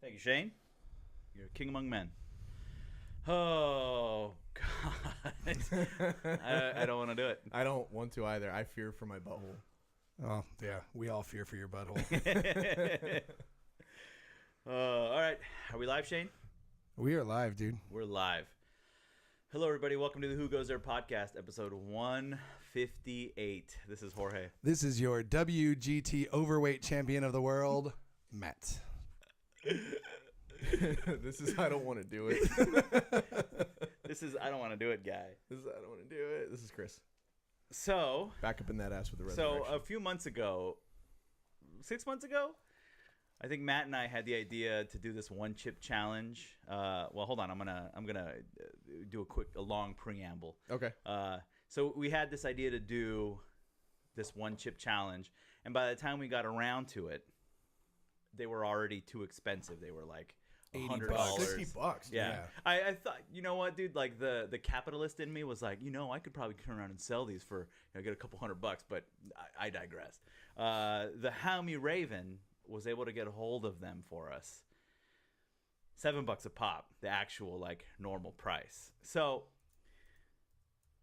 Thank you, Shane. You're a king among men. Oh, God. I don't want to do it. I don't want to either. I fear for my butthole. Oh, yeah. We all fear for your butthole. All right. Are we live, Shane? We are live, dude. We're live. Hello, everybody. Welcome to the Who Goes There podcast, episode 158. This is Jorge. This is your WGT Overweight Champion of the World, Matt. This is I don't want to do it. This is I don't want to do it, guy. This is I don't want to do it. This is Chris. So Back up in that ass with the resurrection. So a few months ago, 6 months ago, I think Matt and I had the idea to do this one chip challenge. Well, hold on, I'm gonna do a long preamble. Okay. So we had this idea to do this one chip challenge, and by the time we got around to it, they were already too expensive. They were like $100, $60. Yeah. I thought, you know what, dude? Like the capitalist in me was like, I could probably turn around and sell these for get a couple $100, but I digress. The haomie Raven was able to get a hold of them for us. $7 a pop, the actual like normal price. So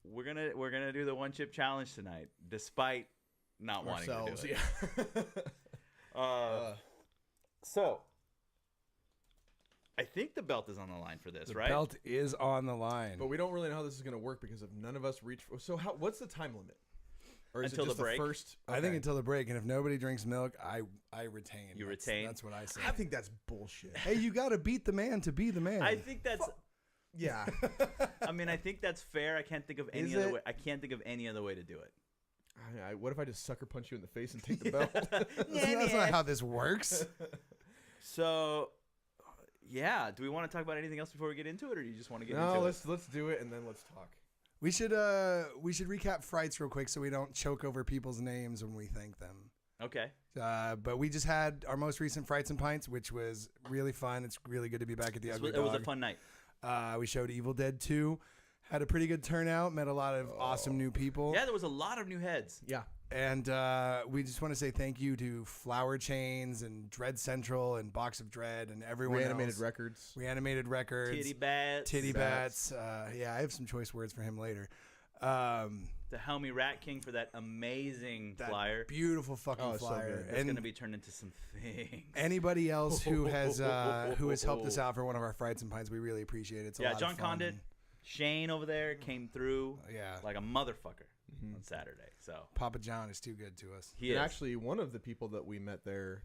we're gonna do the one chip challenge tonight, despite not wanting to do it. Yeah. So I think the belt is on the line for this, The right? belt is on the line. But we don't really know how this is going to work because if none of us reach. So what's the time limit? Or is Until it just the break? first? I think until the break, and if nobody drinks milk, I retain. You retain? That's what I say. I think that's bullshit. Hey, you got to beat the man to be the man. I think that's. Yeah. I mean, I think that's fair. I can't think of any Is other it? way. I can't think of any other way to do it. What if I just sucker punch you in the face and take the belt? That's not how this works. So, yeah. Do we want to talk about anything else before we get into it, or do you just want to get into No, it? let's do it and then let's talk. We should recap frights real quick so we don't choke over people's names when we thank them. Okay. But we just had our most recent Frights and Pints, which was really fun. It's really good to be back at the Ugly It was a Dog. fun night. We showed Evil Dead 2. Had a pretty good turnout. Met a lot of awesome new people. Yeah, there was a lot of new heads. Yeah. And we just want to say thank you to Flower Chains and Dread Central and Box of Dread and everyone Reanimated else. Records. Reanimated Records. Tittybats. Tittybats. Yeah, I have some choice words for him later. The Haomie Rat King for that amazing That flyer. beautiful fucking Oh, so flyer. good. It's going to be turned into some things. Anybody else who has helped us out for one of our Frights and Pints, we really appreciate it. It's a lot John of fun. Condit, Shane over there came through Yeah. like a motherfucker on Saturday. So Papa John is too good to us. he And is. actually, one of the people that we met there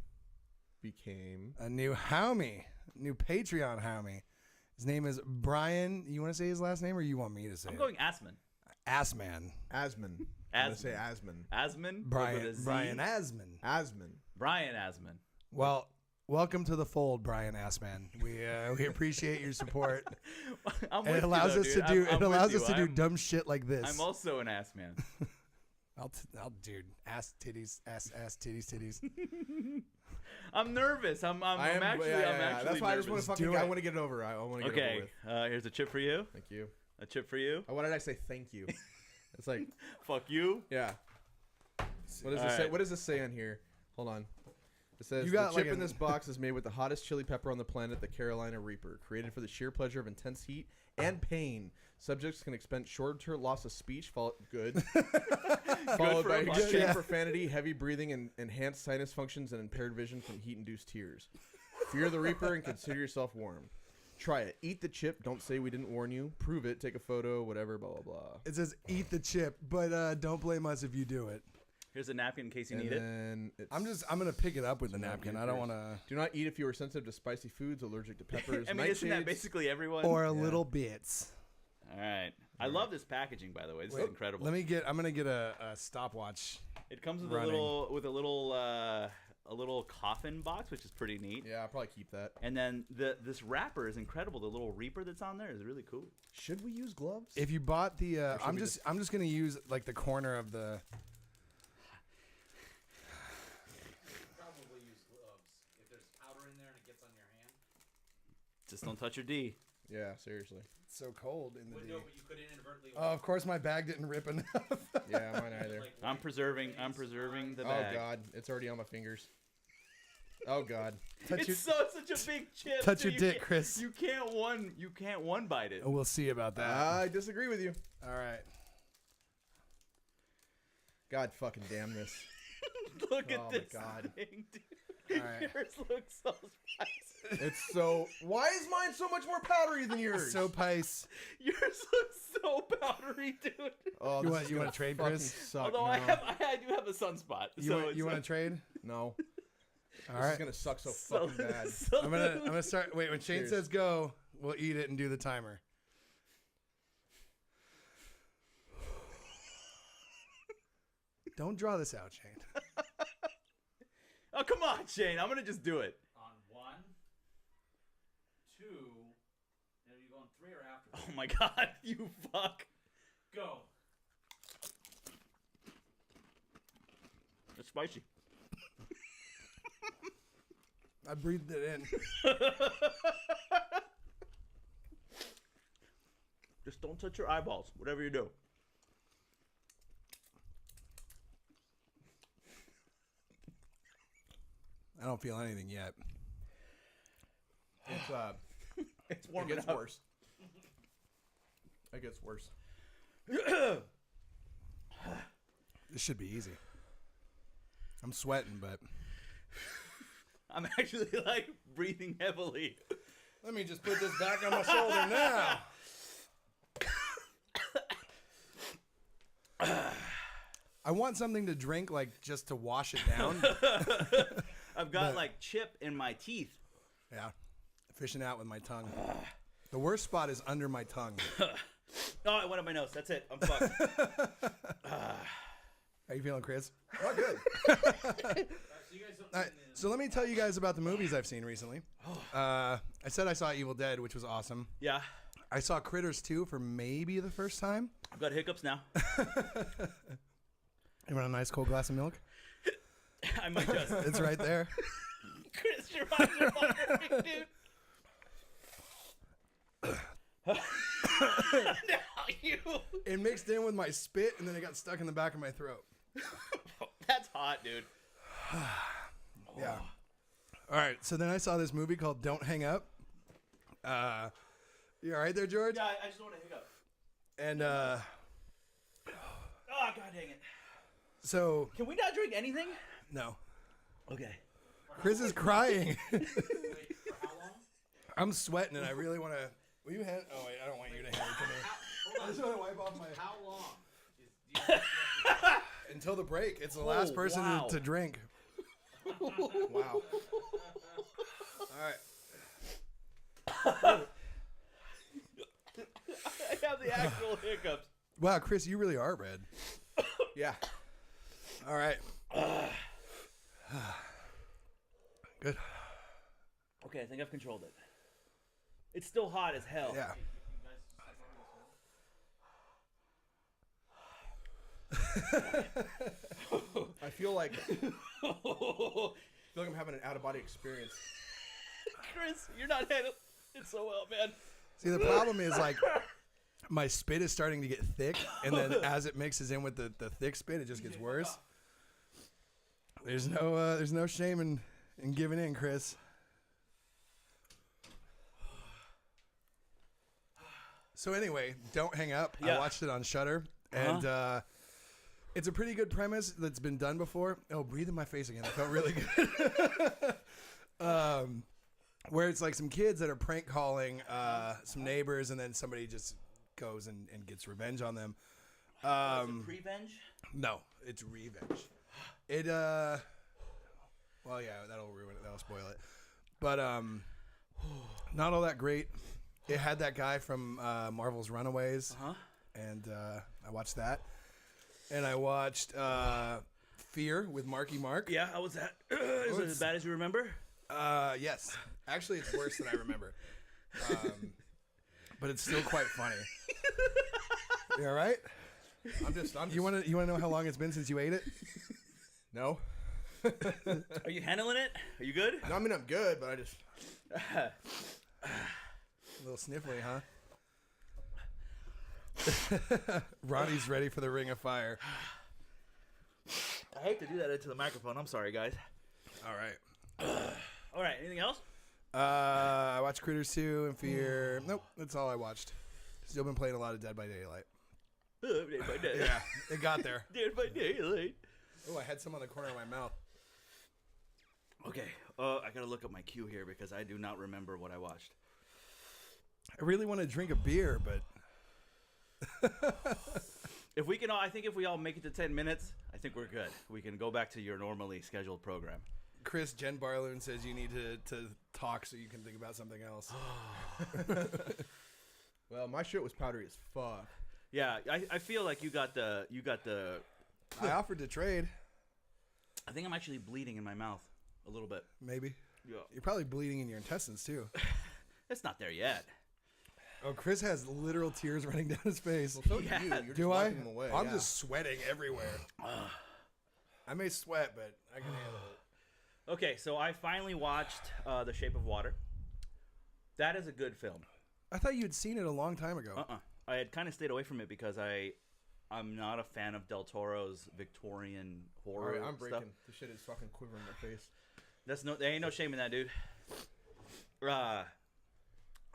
became. A new Haomie, new Patreon Haomie. His name is Brian. You want to say his last name, or you want me to say I'm it? going Assman. Assman. Asman. I'm going to say Asman. Asman? Brian with a Z? Asman. Asman. Brian Asman. Well, welcome to the fold, Brian Assman. We appreciate your support. I'm And with it allows you, us though, to dude. do I'm it allows with us you. to do dumb shit like this. I'm also an ass man. Dude, ass titties, ass titties. I'm nervous. I'm actually That's why I just want nervous. to fucking. Do it. I want to get it over. I want to get it Okay, over with. here's a chip for you. Thank you. A chip for you. Why did I say thank you? It's like, Fuck you. yeah. What does All it say? right. What does this say on here? Hold on. It says You the got chip like in this box is made with the hottest chili pepper on the planet, the Carolina Reaper, created for the sheer pleasure of intense heat and pain. Subjects can expect short-term loss of speech, followed for by a podcast. extreme Yeah. profanity, heavy breathing, and enhanced sinus functions and impaired vision from heat-induced tears. Fear the Reaper and consider yourself warm. Try it. Eat the chip. Don't say we didn't warn you. Prove it. Take a photo. Whatever. Blah blah blah. It says eat the chip, but don't blame us if you do it. Here's a napkin in case you And need it. then I'm gonna pick it up with the Some napkin. napkin I don't first. want Do not eat if you are sensitive to spicy foods, allergic to peppers. I mean, isn't that nightshades. basically everyone? to or a Yeah. little bits. All right. I love this packaging, by the way. This is incredible. I'm gonna get a stopwatch. It comes with running. a little coffin box, which is pretty neat. Yeah, I'll probably keep that. And then this wrapper is incredible. The little Reaper that's on there is really cool. Should we use gloves? If you bought the, should I'm we just gonna use like the corner of the. Probably use gloves. If there's powder in there and it gets on your hand. Just don't touch your D. Yeah, seriously. It's so cold in the But day. no, but you could inadvertently. Oh, of course, my bag didn't rip enough. Yeah, mine either. I'm preserving the Oh bag. God, it's already on my fingers. Oh God. It's such a big chip. Touch dude. your dick, Chris. You can't one bite it. We'll see about that. I disagree with you. All right. God fucking damn this. Look at Oh, my this God. thing, dude. All right. Yours looks so spicy. It's so. Why is mine so much more powdery than yours? So pice. Yours looks so powdery, dude. Oh, You this want- is you gonna wanna trade, fucking Chris? Suck. Although no. I do have a sunspot. You want to trade? No. All This right. is gonna suck so fucking bad. I'm gonna start. Wait, when Shane Cheers. says go, we'll eat it and do the timer. Don't draw this out, Shane. Oh, come on, Shane. I'm gonna just do it. On 1, 2, and are you going 3 or after? Oh my God, you fuck. Go. It's spicy. I breathed it in. Just don't touch your eyeballs, whatever you do. I don't feel anything yet. It's It's it warming gets up. worse. It gets worse. This should be easy. I'm sweating, but I'm actually like breathing heavily. let me just put this back on my shoulder now. I want something to drink, like just to wash it down. I've got But- like chip in my teeth. Yeah, fishing out with my tongue. The worst spot is under my tongue. Oh, it went up my nose. That's it. I'm fucked. How you feeling, Chris? Oh, good. So you guys don't All right, so let me tell you guys about the movies I've seen recently. I said I saw Evil Dead, which was awesome. Yeah, I saw Critters 2 for maybe the first time. I've got hiccups now. You want a nice cold glass of milk? I might just. It's right there. Chris, your eyes are watering, dude. Now you. It mixed in with my spit, and then it got stuck in the back of my throat. That's hot, dude. Yeah. All right, so then I saw this movie called Don't Hang Up. You all right there, George? Yeah, I just don't want to hiccup. And Oh, God dang it. so, Can we not drink anything? no. Okay. Chris is crying. wait for how long? I'm sweating, and I really want to... Will you hand... Oh, wait, I don't want you to hand it to me. I just want to wipe off my... How long? Do you Until the break. It's the last person wow. to drink. Wow. All right. I have the actual hiccups. Wow, Chris, you really are red. Yeah. All right. Good. Okay, I think I've controlled it. It's still hot as hell. Yeah. I feel like I'm having an out of body experience. Chris, you're not handling it so well, man. See, the problem is, like, my spit is starting to get thick, and then as it mixes in with the thick spit, it just gets worse. There's no shame in giving in, Chris. So anyway, Don't Hang Up. Yeah. I watched it on Shudder, and it's a pretty good premise that's been done before. Oh, breathe in my face again. That felt really good. Where it's like some kids that are prank calling some neighbors, and then somebody just goes and gets revenge on them. Is it revenge? No, it's revenge. It well, yeah, that'll ruin it. That'll spoil it. But not all that great. It had that guy from Marvel's Runaways, and I watched that. And I watched Fear with Marky Mark. Yeah, how was that? Is it as bad as you remember? Yes. Actually, it's worse than I remember. But it's still quite funny. You all right? I'm just You want to know how long it's been since you ate it? no. Are you handling it? Are you good? No, I mean I'm good, but I just A little sniffly, huh? Ronnie's ready for the Ring of Fire. I hate to do that into the microphone. I'm sorry, guys. All right. All right. Anything else? I watched Critters 2 and Fear. Nope, that's all I watched. Still been playing a lot of Dead by Daylight. Day by day. Yeah, it got there. Dead by daylight. Oh, I had some on the corner of my mouth. Okay. I gotta look up my queue here because I do not remember what I watched. I really want to drink a beer, but If we can, I think if we all make it to 10 minutes, I think we're good. We can go back to your normally scheduled program. Chris, Jen Barloon says you need to talk so you can think about something else. Well, my shit was powdery as fuck. Yeah, I feel like you got the. I offered to trade. I think I'm actually bleeding in my mouth a little bit. Maybe. Yeah. You're probably bleeding in your intestines, too. It's not there yet. Oh, Chris has literal tears running down his face. Well, so do Yeah. you. You're Do just I? wiping them away. I'm yeah. just sweating everywhere. I may sweat, but I can handle it. Okay, so I finally watched The Shape of Water. That is a good film. I thought you had seen it a long time ago. I had kind of stayed away from it because I'm not a fan of Del Toro's Victorian All horror right, I'm breaking. stuff. This shit is fucking quivering my face. There ain't no shame in that, dude. I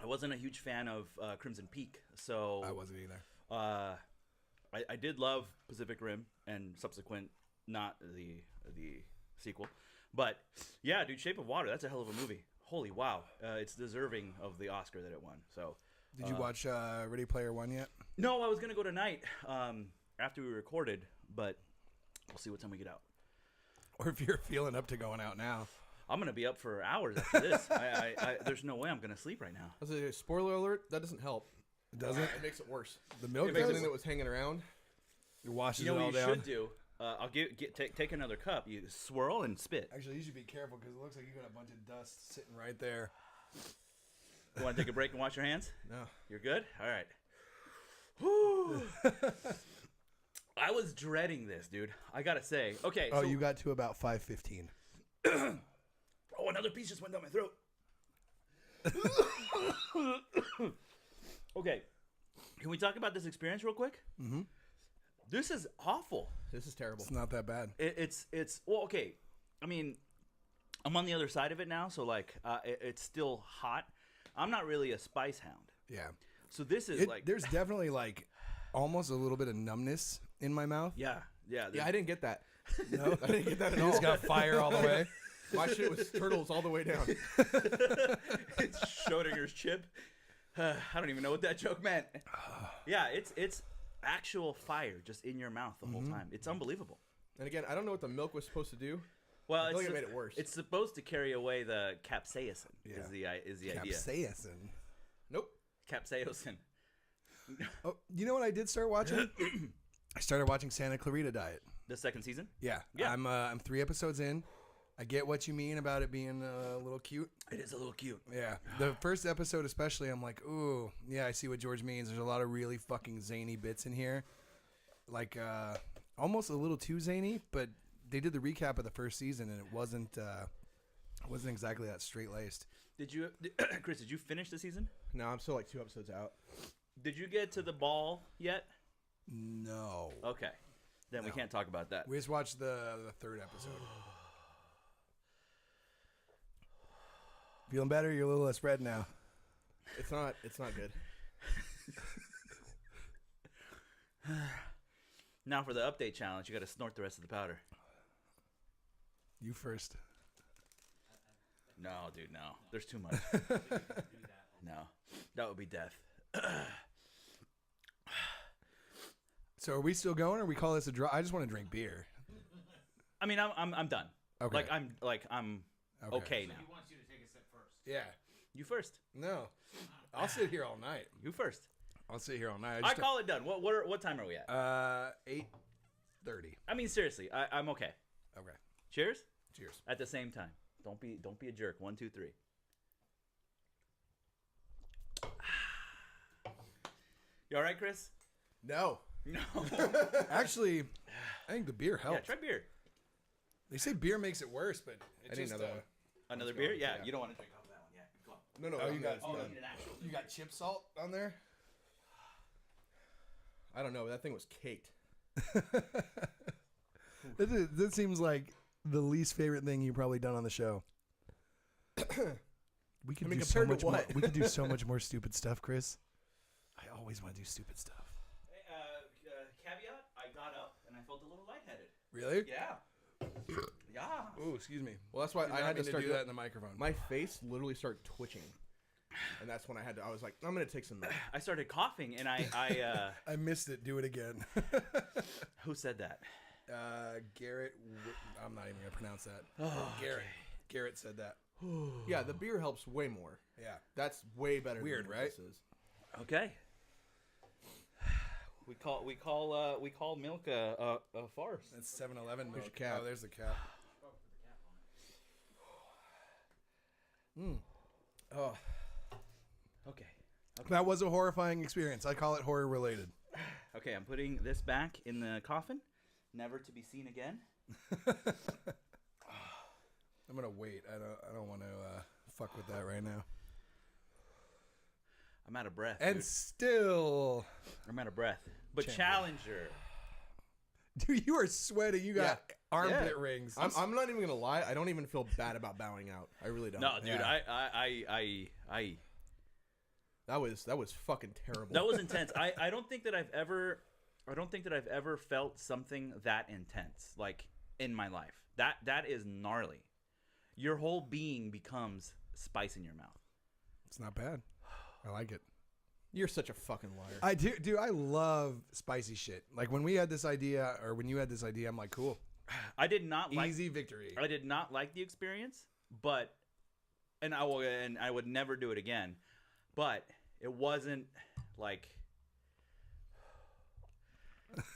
wasn't a huge fan of Crimson Peak, so I wasn't either. I did love Pacific Rim and subsequent, not the sequel, but yeah, dude, Shape of Water, that's a hell of a movie. Holy wow, it's deserving of the Oscar that it won. So, Did you watch Ready Player One yet? no, I was gonna go tonight after we recorded, but we'll see what time we get out. Or if you're feeling up to going out now. I'm gonna be up for hours after this. There's no way I'm gonna sleep right now. I was like, spoiler alert, that doesn't help. Does it? It makes it worse. The milk Everything does? that was hanging around. It washes You know it all what you down. should do? I'll take another cup. You swirl and spit. Actually, you should be careful because it looks like you got a bunch of dust sitting right there. You want to take a break and wash your hands? No. You're good? All right. Whew. I was dreading this, dude. I gotta say. Okay. Oh, so, you got to about 5:15. Oh, another piece just went down my throat. Okay. Can we talk about this experience real quick? Mm-hmm. This is awful. This is terrible. It's not that bad. It's well, okay. I mean, I'm on the other side of it now, so like, it's still hot. I'm not really a spice hound, Yeah. so this is like, There's definitely like almost a little bit of numbness in my mouth. yeah. Yeah, I didn't get that. No, I didn't get that at you all. just got fire all the way. My shit was turtles all the way down. It's Schrodinger's chip. I don't even know what that joke meant. Yeah, it's actual fire just in your mouth the whole time. It's unbelievable. And again, I don't know what the milk was supposed to do. Well, I feel like it's it made it worse. It's supposed to carry away the capsaicin. Yeah. Is the idea? Capsaicin. Nope. Capsaicin. Oh, you know what I did start watching? I started watching Santa Clarita Diet. The second season. Yeah. Yeah. I'm 3 episodes in. I get what you mean about it being a little cute. It is a little cute. Yeah. The first episode especially, I'm like, ooh, yeah, I see what George means. There's a lot of really fucking zany bits in here. Like, almost a little too zany, but they did the recap of the first season, and it wasn't exactly that straight-laced. Chris, did you finish the season? No, I'm still like 2 episodes out. Did you get to the ball yet? No. Okay. Then we No. can't talk about that. We just watched the 3rd episode. Feeling better? You're a little less red now. It's not good. Now for the update challenge, you got to snort the rest of the powder. You first. No, dude, no. There's too much. No, that would be death. So are we still going, or we call this a draw? I just want to drink beer. I mean, I'm done. Okay. I'm okay now. He wants you to take a sip first. Yeah. You first. No. I'll sit here all night. You first. I'll sit here all night. I call it done. What time are we at? 8:30. I mean, seriously, I'm okay. Okay. Cheers. Cheers. At the same time. Don't be a jerk. 1, 2, 3. You all right, Chris? No. No. Actually, I think the beer Yeah, helps. try beer. They say beer makes it worse, but I it's need just another one. Another Let's beer? go. Yeah, Yeah. you don't want to drink off that one. Yeah, go on. No, Oh, I'm you good. got- I'm Oh, done. you need an actual. You got chip salt on there? I don't know. That thing was caked. This seems like the least favorite thing you've probably done on the show. We could I mean, do so compared to much more. what? We could do so much more stupid stuff, Chris. I always want to do stupid stuff. Caveat: I got up and I felt a little lightheaded. Really? Yeah. Yeah. Oh, excuse me. Well, that's why Did I not had to mean start do that in the microphone. My face literally started twitching, and that's when I was like, I'm gonna take some. I started coughing and I I missed it. Do it again. who said that? Garrett. I'm not even gonna pronounce that. Oh, Garrett. Garrett said that. Yeah, the beer helps way more. Yeah. That's way better. Weird, than what right? This is. Okay. We call milk a farce. That's 7-Eleven milk. Here's your cap. Oh, there's the cap. Oh, Okay. That was a horrifying experience. I call it horror related. Okay, I'm putting this back in the coffin, never to be seen again. I'm gonna wait. I don't want to fuck with that right now. I'm out of breath. And dude. still, I'm out of breath. But Chandler. Challenger. dude, you are sweating. You got armpit rings. I'm not even gonna lie. I don't even feel bad about bowing out. I really don't. No, dude, Yeah. I That was fucking terrible. that was intense. I don't think that I've ever felt something that intense like in my life. That is gnarly. Your whole being becomes spice in your mouth. It's not bad. I like it. You're such a fucking liar. I do. Dude, I love spicy shit. Like when we had this idea, or when you had this idea, I'm like, cool. I did not like Easy victory. I did not like the experience, but and I would never do it again. But it wasn't like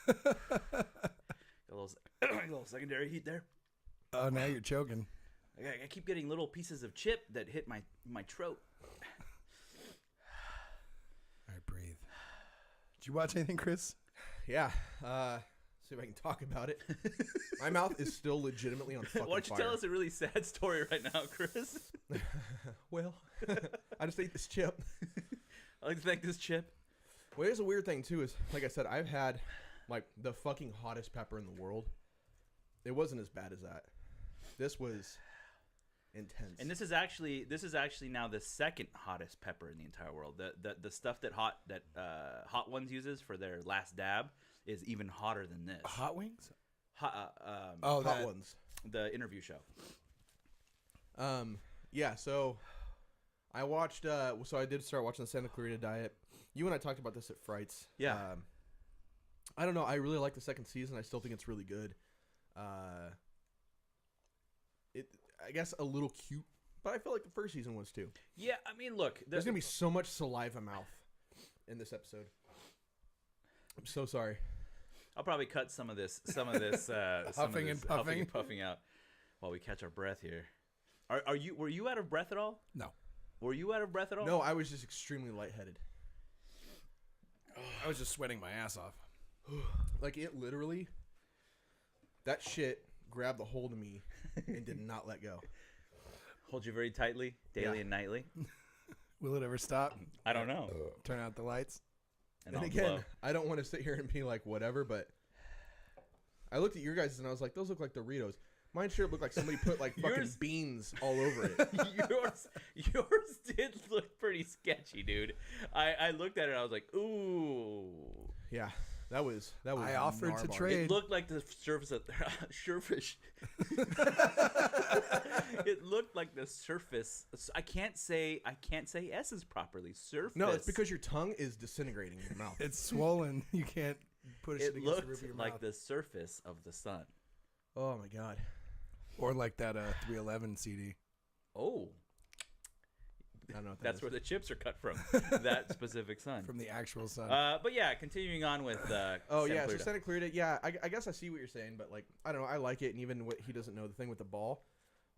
a little secondary heat there. Oh, now you're choking. I keep getting little pieces of chip that hit my throat. All right, breathe. Did you watch anything, Chris? Yeah. See if I can talk about it. My mouth is still legitimately on fucking Why don't you fire. tell us a really sad story right now, Chris? Well, I just ate this chip. I'd like to thank this chip. Well, here's a weird thing too. Is like I said, I've had like the fucking hottest pepper in the world. It wasn't as bad as that. This was intense. And this is actually now the second hottest pepper in the entire world. The stuff that Hot Ones uses for their last dab is even hotter than this. Hot wings? hot that ones. The interview show. Yeah. So I watched. So I did start watching the Santa Clarita Diet. You and I talked about this at Frights. Yeah. I don't know. I really like the second season. I still think it's really good. I guess a little cute, but I feel like the first season was too. Yeah, I mean, look, There's gonna be so much saliva mouth in this episode. I'm so sorry. I'll probably cut some of this, Huffing and puffing. puffing out while we catch our breath here. Were you out of breath at all? No. Were you out of breath at all? No, I was just extremely lightheaded. I was just sweating my ass off. Like it literally, that shit grabbed the hold of me and did not let go. Hold you very tightly, daily Yeah. and nightly. Will it ever stop? I don't know. Turn out the lights. And I'll again, blow. I don't want to sit here and be like whatever, but I looked at your guys and I was like, those look like Doritos. Mine sure looked like somebody put like fucking Yours- beans all over it. yours did look pretty sketchy, dude. I looked at it and I was like, ooh. Yeah, that was. I offered to narbar. trade. It looked like the surface of surface. It looked like the surface. I can't say S's properly. Surface. No, it's because your tongue is disintegrating in your mouth. It's swollen. You can't push it it against the looked roof of your like mouth. the surface of the sun. Oh my god. Or like that 311 CD. Oh, I don't know what that that's is. where the chips are cut from. That specific sun. From the actual sun. But yeah, continuing on with. Oh Santa yeah, so Clarita. Santa Clarita. Yeah, I guess I see what you're saying, but like I don't know, I like it, and even what he doesn't know, the thing with the ball.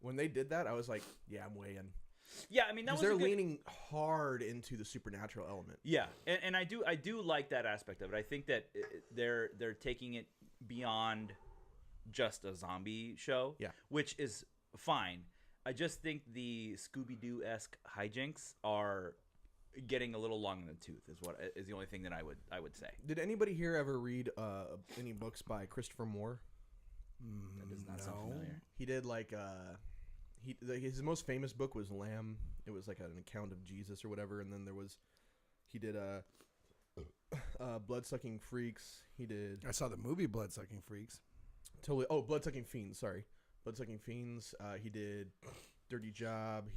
When they did that, I was like, yeah, I'm way in. Yeah, I mean that Because was they're a good, leaning hard into the supernatural element. Yeah, and I do like that aspect of it. I think that they're taking it beyond just a zombie show. Yeah. Which is fine. I just think the Scooby-Doo-esque hijinks are getting a little long in the tooth. Is the only thing that I would say. Did anybody here ever read any books by Christopher Moore? That does not sound familiar. He did like his most famous book was Lamb. It was like an account of Jesus or whatever. And then he did Bloodsucking Freaks. He did. I saw the movie Bloodsucking Freaks. Totally. Oh, Bloodsucking Fiends. Sorry, Bloodsucking Fiends. He did Dirty Job.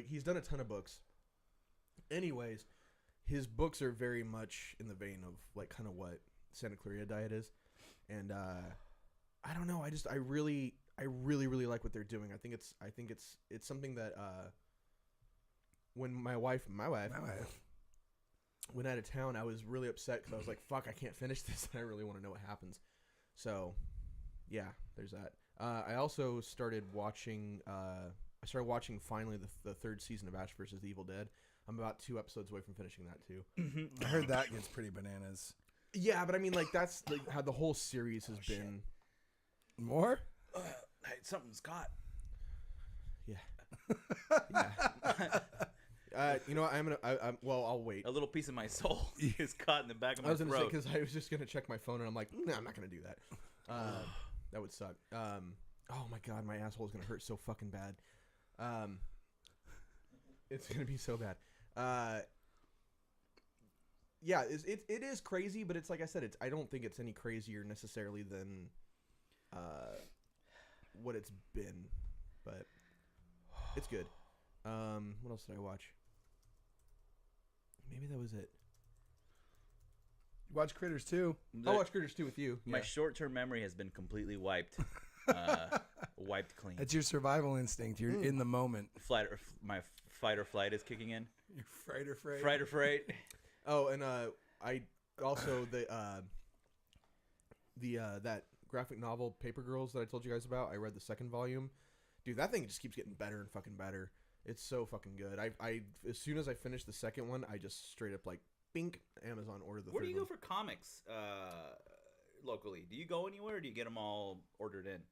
He's done a ton of books. Anyways, his books are very much in the vein of like kind of what Santa Clarita Diet is, and I don't know. I really like what they're doing. I think it's something that when my wife went out of town, I was really upset because I was like, fuck, I can't finish this, and I really want to know what happens. So, yeah, there's that. I also started watching. I started watching finally the third season of Ash vs. the Evil Dead. I'm about 2 episodes away from finishing that too. Mm-hmm. I heard that gets pretty bananas. Yeah, but I mean, like that's like how the whole series has been. More? Hey, something's caught. Yeah. You know what? Well, I'll wait. A little piece of my soul is caught in the back of my I was gonna say throat. because I was just gonna check my phone and I'm like, no, I'm not gonna do that. That would suck. Oh my god, my asshole is gonna hurt so fucking bad. It's gonna be so bad. Yeah, it is crazy, but it's like I said, I don't think it's any crazier necessarily than what it's been, but it's good. What else did I watch? Maybe that was it. Watch Critters 2. I'll watch Critters 2 with you. My Yeah. short-term memory has been completely wiped. Wiped clean. That's your survival instinct. You're in the moment. My fight or flight is kicking in. You're fright or afraid. Fright or fright. Oh, and I also that graphic novel Paper Girls that I told you guys about. I read the 2nd volume. Dude, that thing just keeps getting better and fucking better. It's so fucking good. I as soon as I finished the 2nd one, I just straight up like bink Amazon ordered the Where 3rd do you one. go for comics locally? Do you go anywhere or do you get them all ordered in?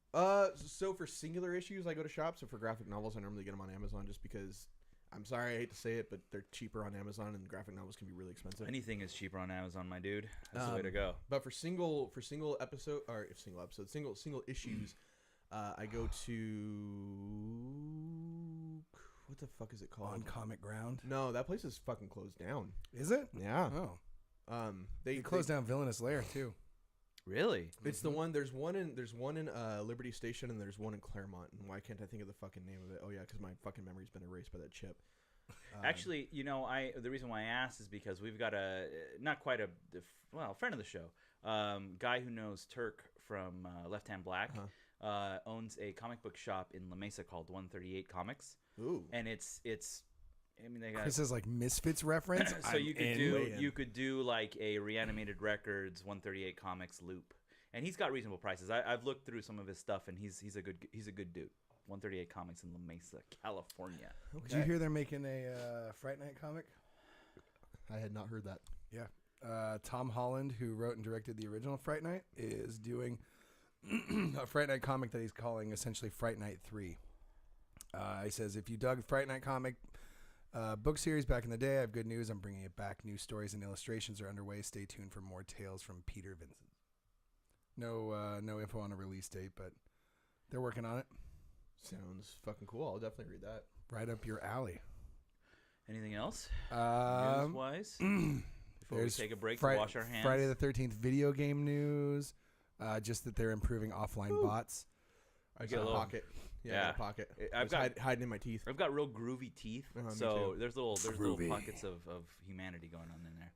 So for singular issues, I go to shops. So for graphic novels, I normally get them on Amazon just because. I'm sorry, I hate to say it, but they're cheaper on Amazon, and graphic novels can be really expensive. Anything is cheaper on Amazon, my dude. That's the way to go. But for single issues, I go to what the fuck is it called? On Comic Ground. No, that place is fucking closed down. Is it? Yeah. Oh. They closed down Villainous Lair too. Really? It's the one. There's one in Liberty Station, and there's one in Claremont. And why can't I think of the fucking name of it? Oh yeah, because my fucking memory's been erased by that chip. Actually, you know, the reason why I asked is because we've got not quite a friend of the show, guy who knows Turk from Left Hand Black, owns a comic book shop in La Mesa called 138 Comics. Ooh. And it's I mean, they got Chris is like Misfits reference. so you could do like a Reanimated Records 138 Comics loop, and he's got reasonable prices. I've looked through some of his stuff, and he's a good dude. 138 Comics in La Mesa, California. Okay. Did you hear they're making a Fright Night comic? I had not heard that. Yeah. Tom Holland, who wrote and directed the original Fright Night, is doing a Fright Night comic that he's calling essentially Fright Night 3. He says, if you dug Fright Night comic book series back in the day, I have good news. I'm bringing it back. New stories and illustrations are underway. Stay tuned for more tales from Peter Vincent. No info on a release date, but they're working on it. Sounds fucking cool. I'll definitely read that. Right up your alley. Anything else? News-wise? Before we take a break to wash our hands. Friday the 13th video game news. Just that they're improving offline bots. I got a pocket. Yeah, I got a pocket. I've got hiding in my teeth. I've got real groovy teeth, so there's little pockets of humanity going on in there.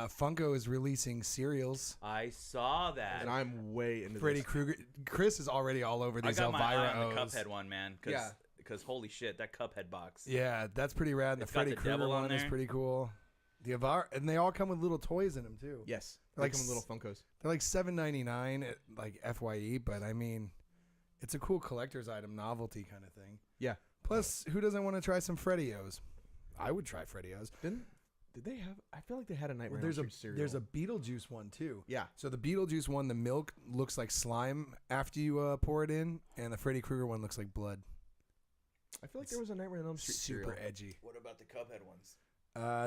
Funko is releasing cereals. I saw that, and I'm way into Freddy this. Krueger. Chris is already all over these I got Elvira my eye on the O's. Cuphead one, man. Because holy shit, that Cuphead box. Yeah, that's pretty rad. The It's got Freddy the Krueger devil on one is there. pretty cool. The Elvira, and they all come with little toys in them too. Yes, They're like come with little Funkos. They're like $7.99 at like FYE, but I mean, it's a cool collector's item, novelty kind of thing. Yeah. Plus, who doesn't want to try some Freddy-O's? I would try Freddy-O's. Did they have? I feel like they had a Nightmare There's on a Elm Street cereal. there's a Beetlejuice one too. Yeah. So the Beetlejuice one, the milk looks like slime after you pour it in, and the Freddy Krueger one looks like blood. I feel like there was a Nightmare on Elm Street Super cereal. edgy. What about the Cuphead ones?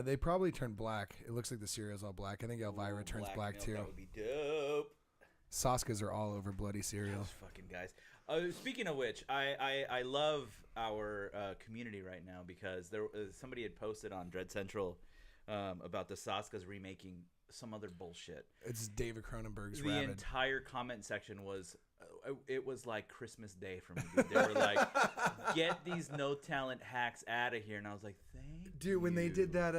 They probably turn black. It looks like the cereal's all black. I think Elvira turns black milk, too. That would be dope. Saskas are all over bloody cereal. Those fucking guys. Speaking of which, I love our community right now because somebody had posted on Dread Central about the Saskas remaking some other bullshit. It's David Cronenberg's The Rabid. entire comment section was, it was like Christmas Day for me. Dude. They were like, "Get these no talent hacks out of here," and I was like, "Thank you." Dude, when they did that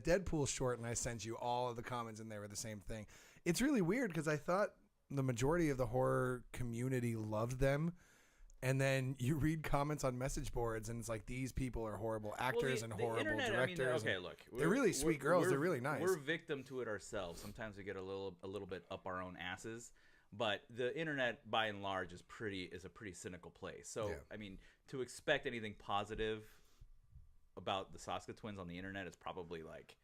Deadpool short, and I sent you all of the comments, and they were the same thing. It's really weird because I thought the majority of the horror community loved them. And then you read comments on message boards, and it's like these people are horrible actors and horrible internet, directors. I mean, okay, look, they're really sweet girls. They're really nice. We're victim to it ourselves. Sometimes we get a little bit up our own asses, but the internet, by and large, is a pretty cynical place. So, Yeah. I mean, to expect anything positive about the Saska twins on the internet is probably like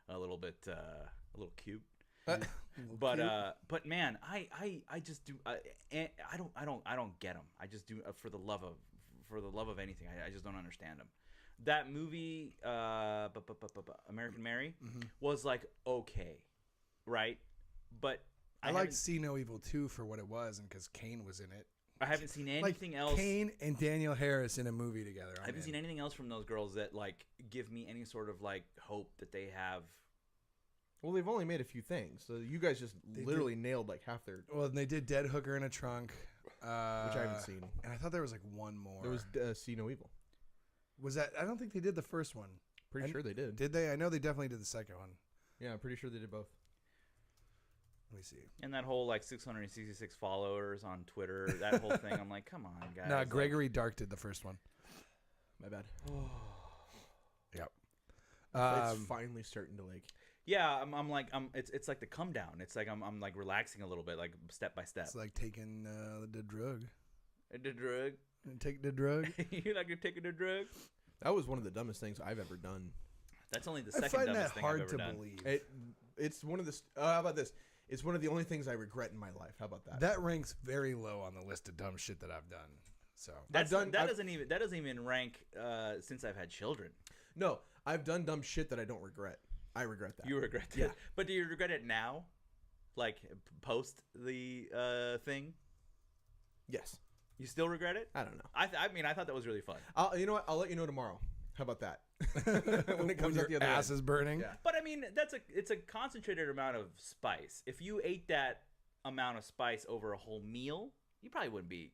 a little cute. But man, I just do I don't get them. I just do for the love of anything. I just don't understand them. That movie, American Mary, was like okay, right? But I liked See No Evil 2 for what it was, and because Kane was in it. I haven't seen anything else. Kane and Daniel Harris in a movie together. I haven't seen anything else from those girls that like give me any sort of like hope that they have. Well, they've only made a few things, so you guys just literally nailed like half their. Well, they did Dead Hooker in a Trunk, which I haven't seen. And I thought there was like one more. There was See No Evil. Was that? I don't think they did the first one. Pretty sure they did. Did they? I know they definitely did the second one. Yeah, I'm pretty sure they did both. Let me see. And that whole like 666 followers on Twitter, that whole thing. I'm like, come on, guys. No, Gregory Dark did the first one. My bad. Yep. It's finally starting to like. Yeah, I'm like it's like the come down. It's like I'm like relaxing a little bit, like step by step. It's like taking the drug. The drug. Take the drug. You like you're taking the drug? That was one of the dumbest things I've ever done. That's only the I second find dumbest that thing hard I've ever to done. believe. It's one of the. How about this? It's one of the only things I regret in my life. How about that? That ranks very low on the list of dumb shit that I've done. So That doesn't even rank since I've had children. No, I've done dumb shit that I don't regret. I regret that. You regret it. Yeah. But do you regret it now? Like post the thing? Yes. You still regret it? I don't know. I mean, I thought that was really fun. You know what? I'll let you know tomorrow. How about that? When it comes when out your the other ass end. is burning. Yeah. But I mean, it's a concentrated amount of spice. If you ate that amount of spice over a whole meal, you probably wouldn't be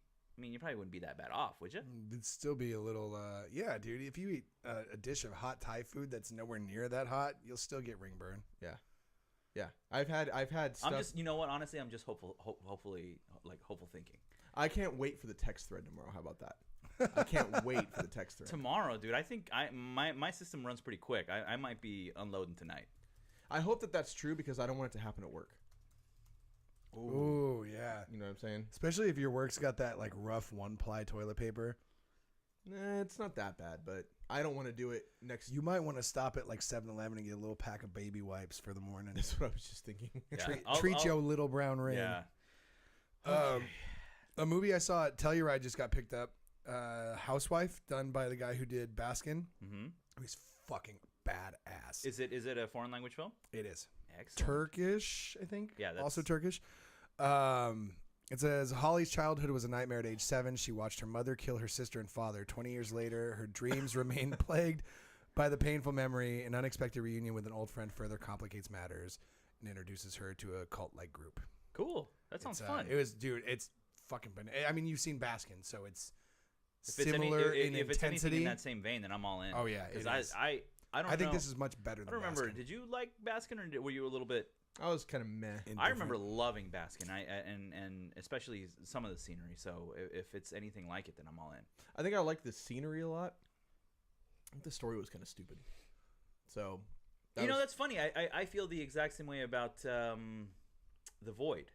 that bad off, would you? It'd still be a little, yeah, dude. If you eat a dish of hot Thai food that's nowhere near that hot, you'll still get ring burn. Yeah. I've had stuff. I'm just, you know what? Honestly, I'm just hopeful thinking. I can't wait for the text thread tomorrow. How about that? I can't wait for the text thread. Tomorrow, dude, I think my system runs pretty quick. I might be unloading tonight. I hope that that's true because I don't want it to happen at work. Ooh, yeah. You know what I'm saying? Especially if your work's got that like rough one-ply toilet paper. Nah, it's not that bad, but I don't want to do it next. You might want to stop at like 7-Eleven and get a little pack of baby wipes for the morning. That's what I was just thinking. Yeah. Treat your little brown ring. Yeah. A movie I saw at Telluride just got picked up. Housewife, done by the guy who did Baskin. Mm-hmm. He's fucking badass. Is it a foreign language film? It is. Excellent. Turkish, I think. Yeah, that's... also Turkish. It says Holly's childhood was a nightmare at age 7. She watched her mother kill her sister and father. 20 years later, her dreams remain plagued by the painful memory. An unexpected reunion with an old friend further complicates matters and introduces her to a cult-like group. Cool. That sounds fun. It's fucking. I mean, you've seen Baskin, so it's if it's similar in if it's anything intensity. in that same vein, then I'm all in. Oh yeah, because I don't. I think know. this is much better. I Than don't remember. Baskin. Did you like Baskin, or were you a little bit? I was kind of meh. I remember loving Baskin. And especially some of the scenery. So if it's anything like it, then I'm all in. I think I liked the scenery a lot. I think the story was kind of stupid. So, that's funny. I feel the exact same way about The Void.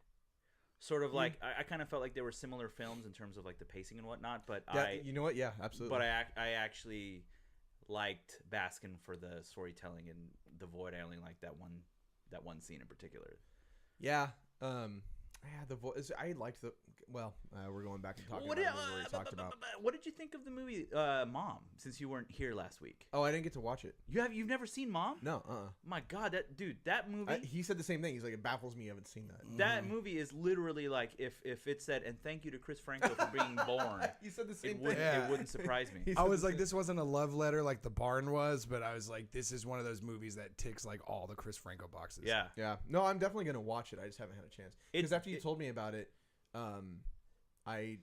Sort of like I kind of felt like they were similar films in terms of like the pacing and whatnot. But you know what? Yeah, absolutely. But I actually liked Baskin for the storytelling, and The Void I only liked that one scene in particular. Yeah. Yeah, the voice. I liked the. Well, we're going back and talking What about did, the movie we already talked about. what did you think of the movie Mom? Since you weren't here last week, Oh, I didn't get to watch it. you've never seen Mom? No. My God, that movie. He said the same thing. He's like, it baffles me. I haven't seen that. That movie is literally like if it said, and thank you to Chris Franco for being born. He said the same It thing. wouldn't, Yeah. it wouldn't surprise me. He I said was the like, same- this wasn't a love letter like The Barn was, but I was like, this is one of those movies that ticks like all the Chris Franco boxes. Yeah. Yeah. No, I'm definitely gonna watch it. I just haven't had a chance. Because It- after you told me about it, I.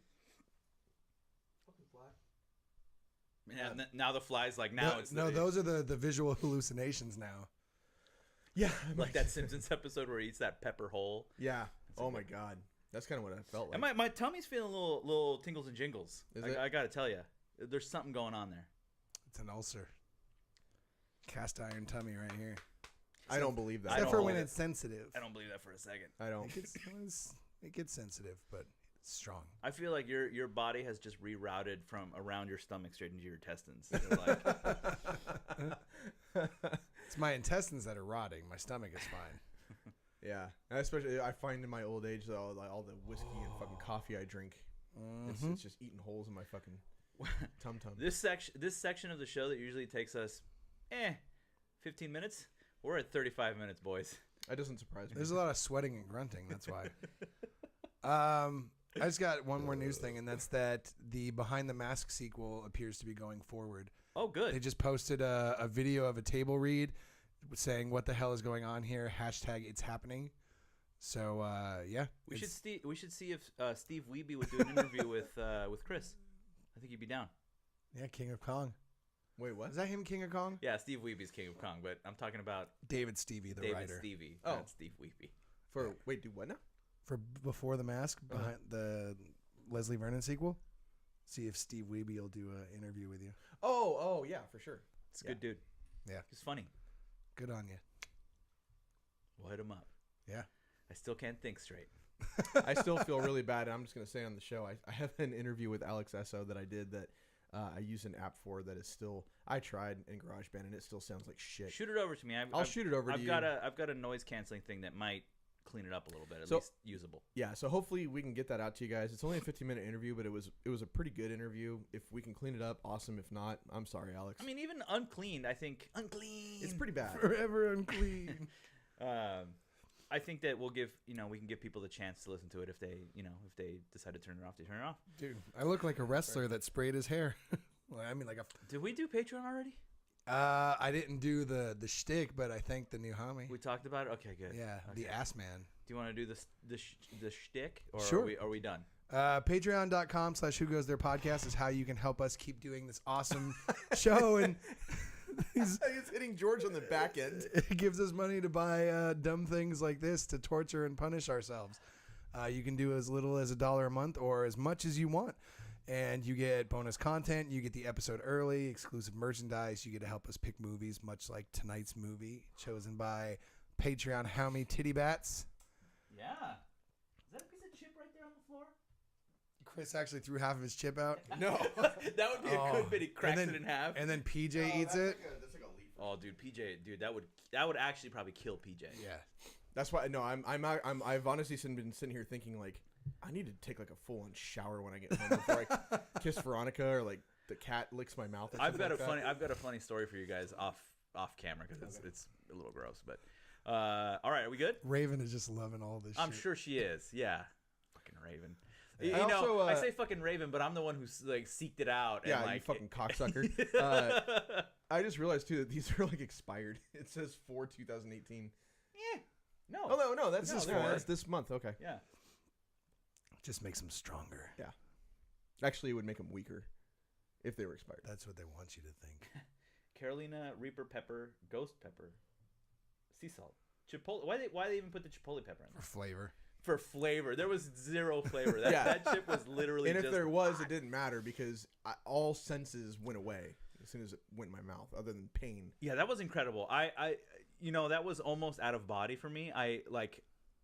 Yeah, now the fly's like now it's those are the visual hallucinations now. Yeah. like that Simpsons episode where he eats that pepper whole. Yeah. Oh my God. That's kind of what I felt like. And my tummy's feeling a little tingles and jingles. Is it? I gotta tell you, there's something going on there. It's an ulcer. Cast iron tummy right here. I don't believe that. I Except don't for when believe it's sensitive. I don't believe that for a second. I don't. It gets sensitive, but it's strong. I feel like your body has just rerouted from around your stomach straight into your intestines. They're like, It's my intestines that are rotting. My stomach is fine. Yeah. And especially, I find in my old age, though, like, all the whiskey and fucking coffee I drink, it's just eating holes in my fucking tum-tum. this section of the show that usually takes us 15 minutes, we're at 35 minutes, boys. That doesn't surprise me. There's a lot of sweating and grunting. That's why. I just got one more news thing, and that's that the Behind the Mask sequel appears to be going forward. Oh, good. They just posted a video of a table read saying, "What the hell is going on here?" # it's happening. So yeah, We should see if Steve Wiebe would do an interview with Chris. I think he'd be down. Yeah, King of Kong. Wait, what? Is that him, King of Kong? Yeah, Steve Wiebe's King of Kong, but I'm talking about David Stevie, the David writer. Stevie, Oh. not Steve Wiebe. Wait, do what now? For Before the Mask, behind the Leslie Vernon sequel. See if Steve Wiebe will do an interview with you. Oh, yeah, for sure. It's a good dude. Yeah. He's funny. Good on you. We'll hit him up. Yeah. I still can't think straight. I still feel really bad. I'm just going to say on the show, I have an interview with Alex Esso that I did that I use an app for that is still, I tried in GarageBand and it still sounds like shit. Shoot it over to me. I'll shoot it over to you. I've got a noise canceling thing that might clean it up a little bit, at least usable. Yeah, so hopefully we can get that out to you guys. It's only a 15-minute interview, but it was a pretty good interview. If we can clean it up, awesome. If not, I'm sorry, Alex. I mean, even uncleaned, I think unclean. it's pretty bad. Forever unclean. I think that we can give people the chance to listen to it if they decide to turn it off. They turn it off. Dude, I look like a wrestler that sprayed his hair. Well, I mean, like a. Did we do Patreon already? I didn't do the shtick, but I thanked the new homie. We talked about it. Okay, good. Yeah, Okay. the ass man. Do you want to do the shtick, or Sure. are we done? Patreon.com/Who Goes There Podcast is how you can help us keep doing this awesome show, and He's hitting George on the back end. it gives us money to buy dumb things like this to torture and punish ourselves. You can do as little as $1 a month or as much as you want. And you get bonus content. You get the episode early, exclusive merchandise. You get to help us pick movies, much like tonight's movie, chosen by Patreon haomie Tittybats. Yeah. Is that a piece of chip right there on the floor? Chris actually threw half of his chip out. No. That would be a good bit. He cracks it in half. And then PJ eats it. That's like a leaf. Oh, dude, PJ, that would actually probably kill PJ. Yeah. That's why. No, I've honestly been sitting here thinking like, I need to take like a full-on shower when I get home before I kiss Veronica or like the cat licks my mouth. Or I've got something like that. I've got a funny story for you guys off camera because it's a little gross. But all right, are we good? Raven is just loving all this I'm shit. sure she is. Yeah, fucking Raven. I You know, also, I say fucking Raven, but I'm the one who's like seeked it out. Yeah, and, like, you fucking cocksucker. I just realized too that these are like expired. It says for 2018. Yeah. No. Oh no, that's This is no, for- that's this month. Okay. Yeah. Just makes them stronger. Yeah. Actually, it would make them weaker if they were expired. That's what they want you to think. Carolina Reaper pepper, ghost pepper, sea salt, chipotle. Why they even put the chipotle pepper in there? For flavor. For flavor. There was zero flavor. Yeah. That chip was literally. And if just there was, it didn't matter because all senses went away as soon as it went in my mouth, other than pain. Yeah, that was incredible. That was almost out of body for me.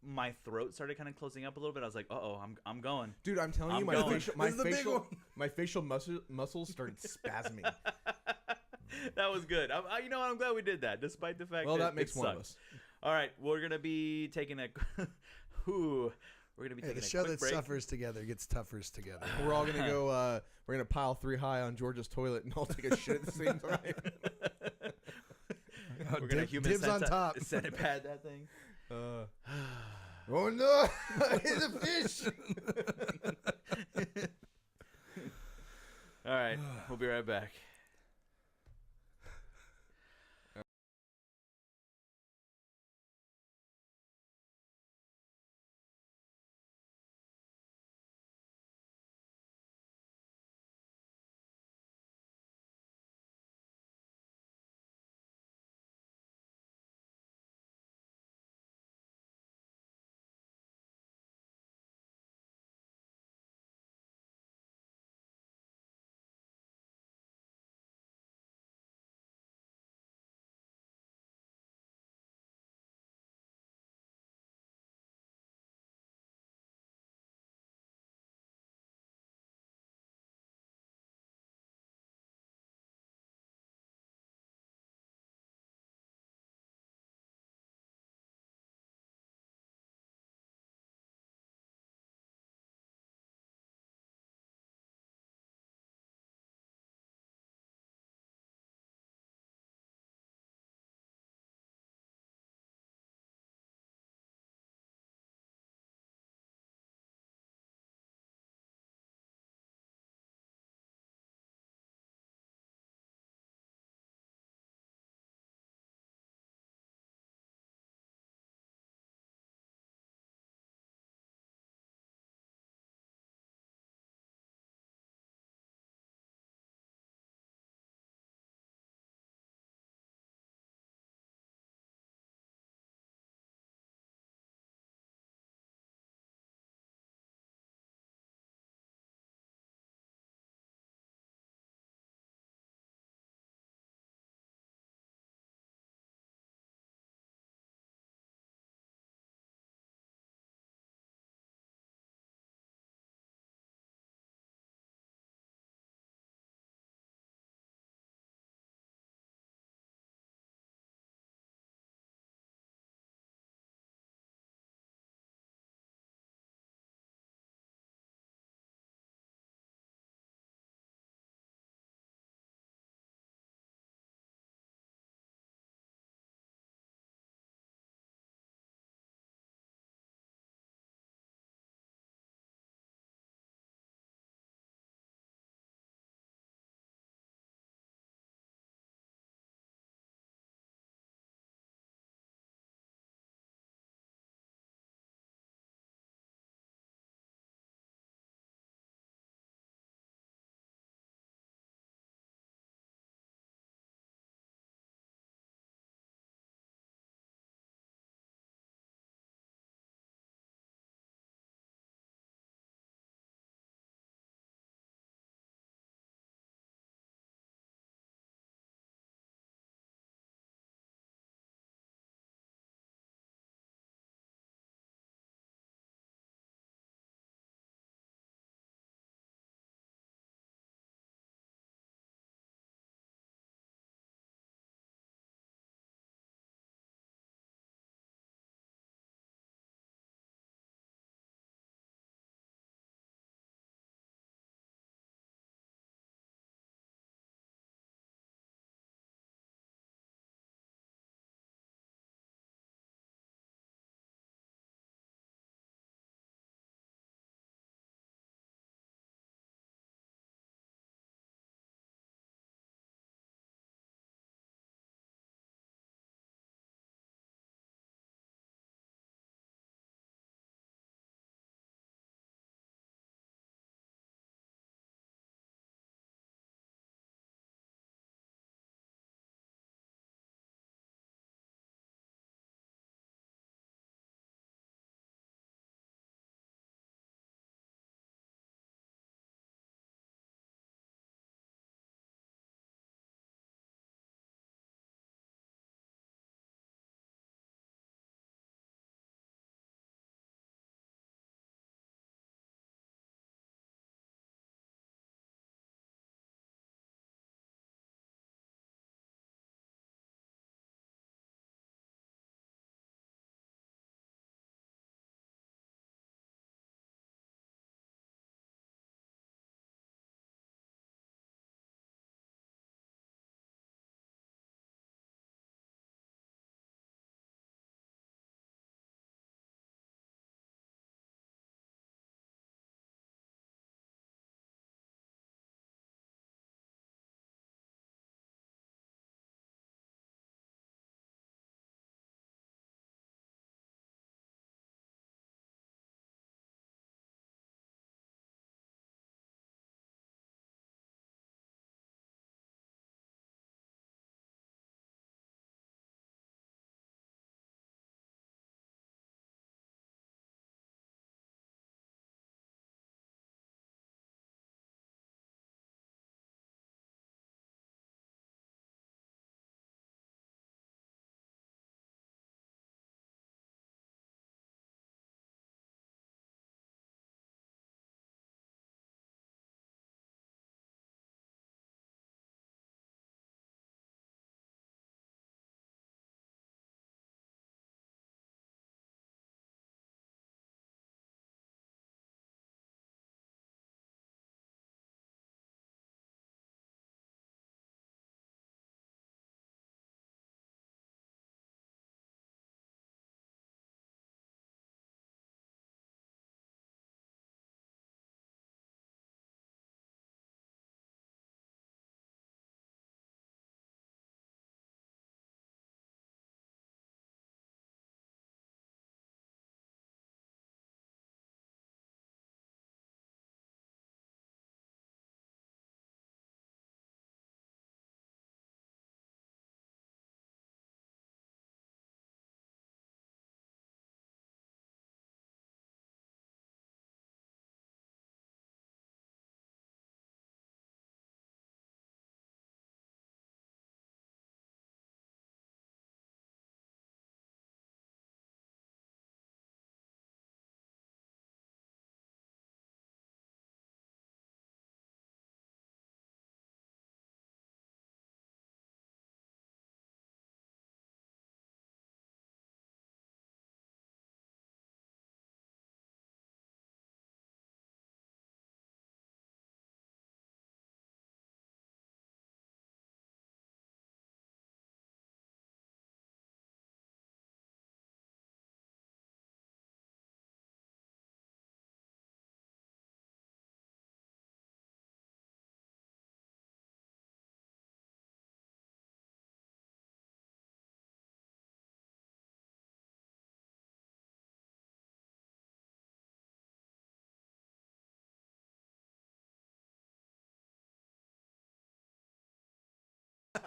My throat started kind of closing up a little bit. I was like, I'm going. Dude, I'm telling I'm you, going. This is the big one. my facial muscles started spasming. That was good. I'm glad we did that, despite the fact Well, that that makes it one of sucked. us. All right, we're gonna be taking a we're We're gonna be Hey, taking the a show quick that break. suffers together gets toughers together. We're all gonna go. We're gonna pile 3 high on Georgia's toilet and all take a shit at the same time. We're gonna human dibs on top. centipede that thing. Oh no! It's a fish. All right, we'll be right back.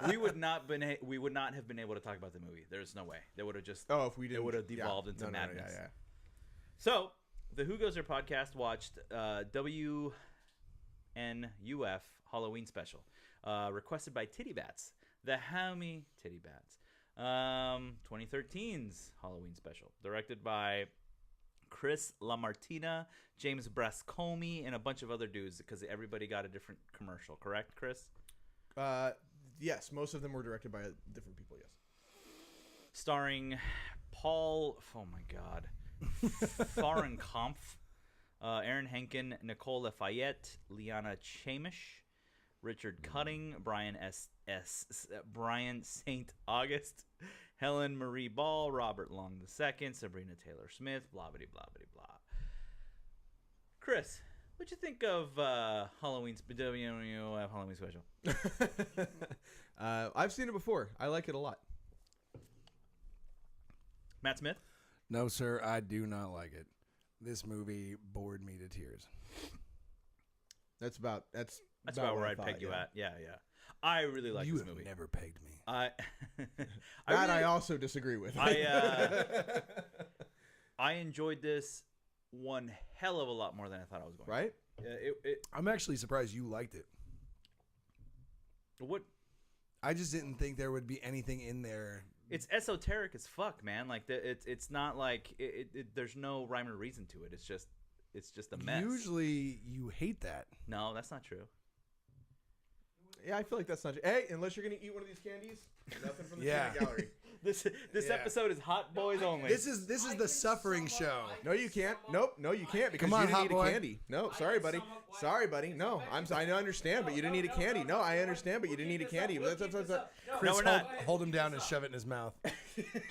we would not have been able to talk about the movie. There's no way. They would have just. Oh, if we didn't, it would have devolved into madness. Yeah. So the Who Goes There podcast watched WNUF Halloween Special, requested by Tittybats, the haomie Tittybats. 2013's Halloween Special, directed by Chris LaMartina, James Brascomi, and a bunch of other dudes because everybody got a different commercial. Correct, Chris? Yes, most of them were directed by different people. Yes. Starring Paul. Oh my God. Fahrenkampf, Aaron Henkin, Nicole Lafayette, Liana Chamish, Richard Cutting, Brian St. August, Helen Marie Ball, Robert Long II, Sabrina Taylor Smith, blah blah blah blah blah. Chris, what'd you think of WNUF Halloween Special? I've seen it before. I like it a lot. Matt Smith? No, sir, I do not like it. This movie bored me to tears. That's about where I'd peg you at. Yeah. I really like this movie. You have never pegged me. I also disagree with. I enjoyed this one hell of a lot more than I thought I was going. Right? I'm actually surprised you liked it. What? I just didn't think there would be anything in there. It's esoteric as fuck, man. Like it's not like there's no rhyme or reason to it. It's just a mess. Usually you hate that. No, that's not true. Yeah, I feel like that's not. Hey, unless you're gonna eat one of these candies, nothing from the candy gallery. This episode is hot boys only. This is the suffering show. No, you can't. Nope, no, you can't because Come on, you didn't hot eat boy. a candy. No, sorry, buddy. Sorry, buddy. No, I understand, but you didn't eat a candy. No, I understand, but you didn't eat a candy. Chris, we're not. hold him down and shove it in his mouth.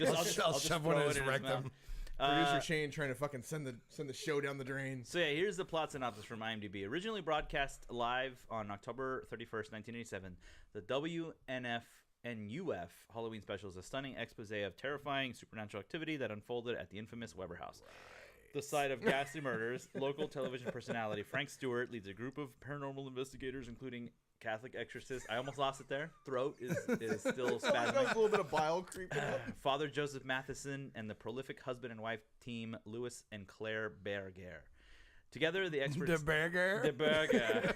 I'll shove just one throw in it his rectum. Producer Shane trying to fucking send the show down the drain. So yeah, here's the plot synopsis from IMDb. Originally broadcast live on October 31st, 1987, the WNUF Halloween Special is a stunning expose of terrifying supernatural activity that unfolded at the infamous Weber House. The site of ghastly murders. Local television personality Frank Stewart leads a group of paranormal investigators, including Catholic exorcist. I almost lost it there. Throat is still spasming. A little bit of bile creeping up. Father Joseph Matheson and the prolific husband and wife team Louis and Claire Berger. Together, the experts... The burger? The burger.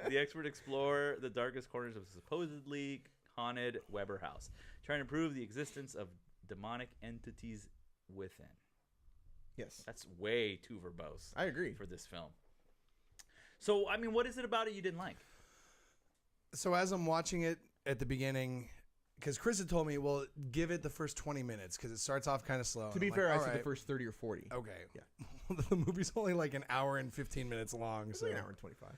The expert explore the darkest corners of a supposedly haunted Weber house, trying to prove the existence of demonic entities within. Yes. That's way too verbose. I agree. For this film. So, I mean, what is it about it you didn't like? So as I'm watching it at the beginning, because Chris had told me, well, give it the first 20 minutes because it starts off kind of slow. To be fair, I said the first 30 or 40. Okay. Yeah. The movie's only like an hour and 15 minutes long. It's so like an hour and 25.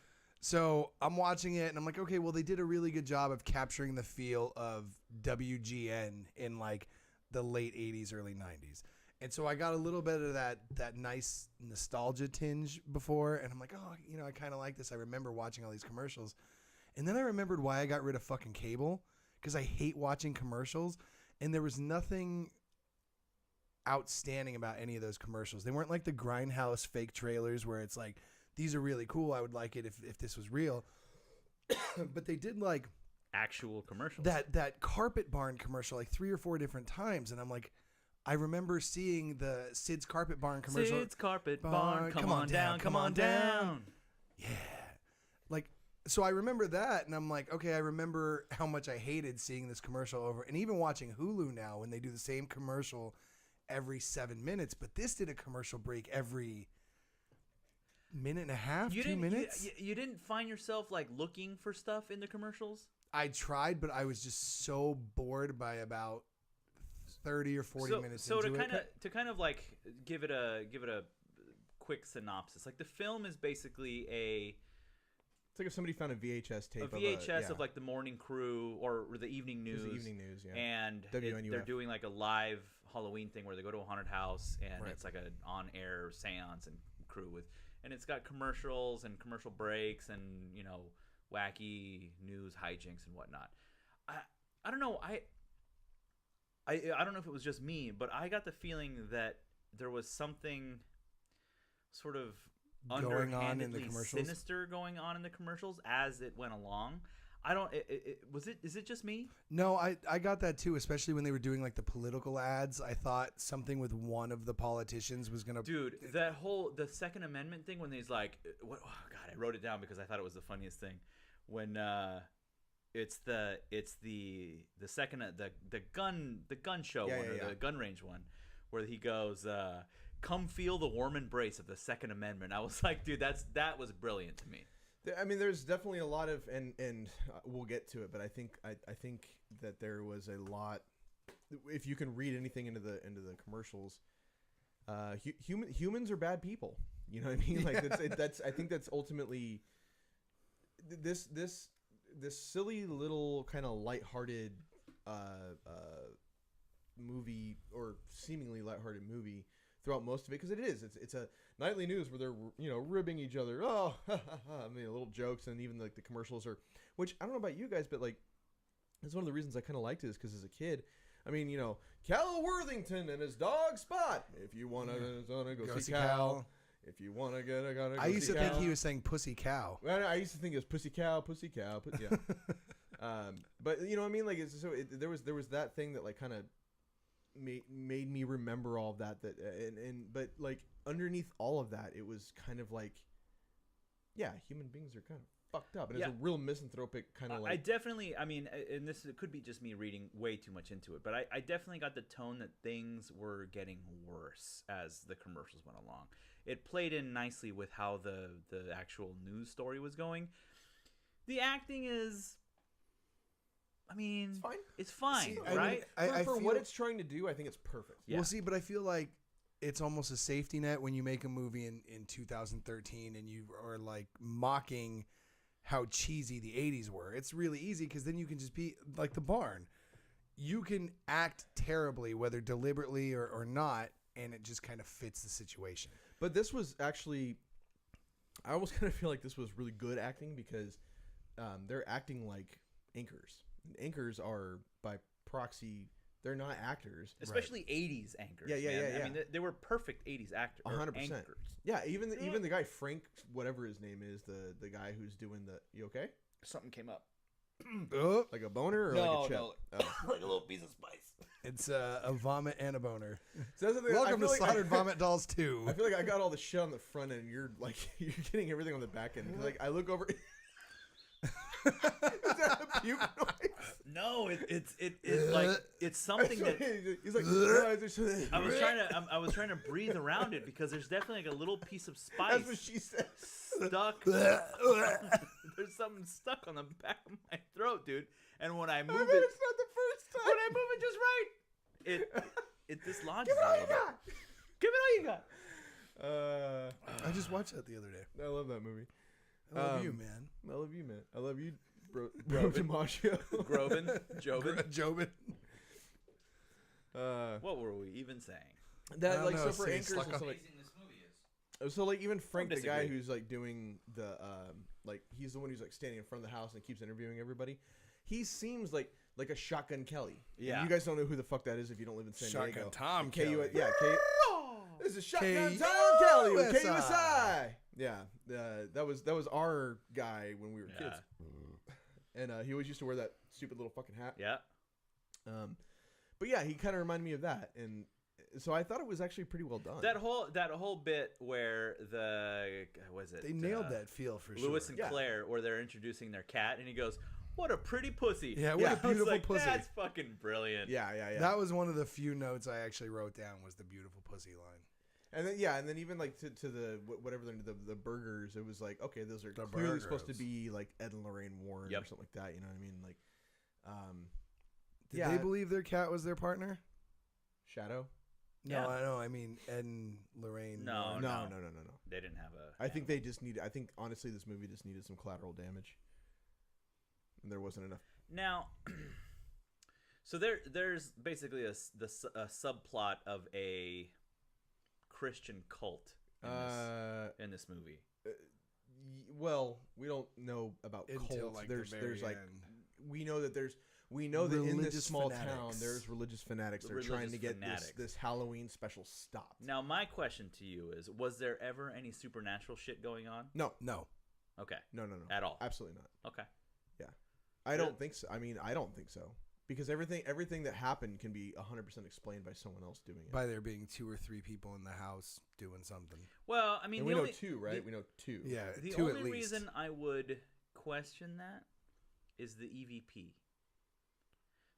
So I'm watching it and I'm like, okay, well, they did a really good job of capturing the feel of WGN in like the late 80s, early 90s. And so I got a little bit of that nice nostalgia tinge before. And I'm like, oh, I kind of like this. I remember watching all these commercials. And then I remembered why I got rid of fucking cable, because I hate watching commercials. And there was nothing outstanding about any of those commercials. They weren't like the Grindhouse fake trailers where it's like, these are really cool. I would like it if this was real. But they did like actual commercials. That Carpet Barn commercial like 3 or 4 different times. And I'm like, I remember seeing the Sid's Carpet Barn commercial. Sid's Carpet Barn, come on down, come on down. Yeah. Like, so I remember that, and I'm like, okay, I remember how much I hated seeing this commercial over, and even watching Hulu now when they do the same commercial every 7 minutes, but this did a commercial break every minute and a half, 2 minutes. You didn't find yourself like looking for stuff in the commercials? I tried, but I was just so bored by about 30 or 40 minutes into it. To kind of like give it a quick synopsis. Like the film is basically it's like if somebody found a VHS tape of like the morning crew or the evening news. The evening news, yeah. And they're doing like a live Halloween thing where they go to a haunted house and it's like an on-air seance and crew and it's got commercials and commercial breaks and wacky news hijinks and whatnot. I don't know. I don't know if it was just me, but I got the feeling that there was something sort of going on in the underhandedly commercials, sinister going on in the commercials as it went along. I don't. Is it just me? No, I got that too, especially when they were doing like the political ads. I thought something with one of the politicians was gonna. Dude, the Second Amendment thing when he's like, what? Oh God, I wrote it down because I thought it was the funniest thing. When it's the second the gun show one or the gun range one, where he goes, "Come feel the warm embrace of the Second Amendment." I was like, dude, that was brilliant to me. I mean, there's definitely a lot of, and we'll get to it, but I think that there was a lot. If you can read anything into the commercials, humans are bad people. You know what I mean? Like I think that's ultimately this silly little kind of lighthearted movie, or seemingly lighthearted movie, throughout most of it, because it's a nightly news where they're ribbing each other. Oh, I mean, little jokes, and even like the commercials are, which I don't know about you guys, but like it's one of the reasons I kind of liked it is because as a kid, I mean, Cal Worthington and his dog Spot. If you want to go see Cal. If you want to go I used to think Cal. he was saying pussy cow. I used to think it was pussy cow. Yeah. But you know what I mean? Like there was that thing that like kind of made me remember all of that but like underneath all of that, it was kind of like, yeah, human beings are kind of fucked up, and it's a real misanthropic kind of like. I definitely, I mean, and this could be just me reading way too much into it, but I definitely got the tone that things were getting worse as the commercials went along. It played in nicely with how the actual news story was going. The acting is, I mean, it's fine, right? I mean, for what it's trying to do, I think it's perfect. Yeah. Well, see, but I feel like it's almost a safety net when you make a movie in 2013 and you are like mocking how cheesy the 80s were. It's really easy because then you can just be like The Barn. You can act terribly, whether deliberately or not, and it just kind of fits the situation. But this was actually, I almost kind of feel like this was really good acting because they're acting like anchors. And anchors are, by proxy, they're not actors. Especially 80s anchors. Yeah. I mean, they were perfect 80s actors. 100%. Yeah, even the guy, Frank, whatever his name is, the guy who's doing the, you okay? Something came up. Like a boner or like a chip? No, like a little piece of spice. It's a vomit and a boner. So that's the thing, Welcome to Slaughtered Vomit Dolls 2. I feel like I got all the shit on the front end, and you're getting everything on the back end. Like I look over. Is that a puke noise? No, it's like it's something that he's like. I was trying to breathe around it because there's definitely like a little piece of spice. That's what she said. Stuck. There's something stuck on the back of my throat, dude. And when I move it, it's not the first time. when I move it just right, it dislodges. Give it all you got. Give it all you got. I just watched that the other day. I love that movie. I love you, man. I love you, man. I love you, bro. DiMaggio. Jobin. Jobin. What were we even saying? That like know, so for say anchors and suck stuff up. like. Amazing this movie is. So like even Frank, the guy disagree. who's like doing the like he's the one who's like standing in front of the house and keeps interviewing everybody. He seems like a Shotgun Kelly. Yeah. And you guys don't know who the fuck that is if you don't live in San Diego. Shotgun Tom Kelly. Kelly. Yeah. This is Shotgun K- Tom Kelly with KUSI. KUSI. Yeah. That was our guy when we were kids. And he always used to wear that stupid little fucking hat. Yeah. But yeah, he kind of reminded me of that, and so I thought it was actually pretty well done. That whole bit where They nailed that feel for sure. Lewis and Yeah. Claire, where they're introducing their cat, and he goes, "What a pretty pussy!" Yeah, what Yeah. a I was beautiful like, pussy. That's fucking brilliant. Yeah. That was one of the few notes I actually wrote down was the beautiful pussy line. And then even like to the whatever the burgers, it was like, okay, those are The clearly supposed to burgers. be like Ed and Lorraine Warren Yep. or something like that. You know what I mean? Like, Did they believe their cat was their partner? Shadow? No, Yeah. I know. I mean, Ed and Lorraine. No. No. They didn't have a. I think they just needed. I think honestly, this movie just needed some collateral damage, and there wasn't enough. Now, so there's basically a subplot of a Christian cult in this movie. Well, we don't know about Until cults. like there's the very like end. we know that in this Religious small fanatics. town there's religious fanatics. They're Religious trying to get fanatics. this Halloween special stopped. Now, my question to you is: was there ever any supernatural shit going on? No. No. Okay. No. At all? Absolutely not. Okay. Yeah. I don't think so. I mean, I don't think so. Because everything that happened can be 100% explained by someone else doing it. By there being 2 or 3 people in the house doing something. Well, I mean, And we know 2, right? We know 2. Yeah, The 2 only at least. reason I would question that is the EVP.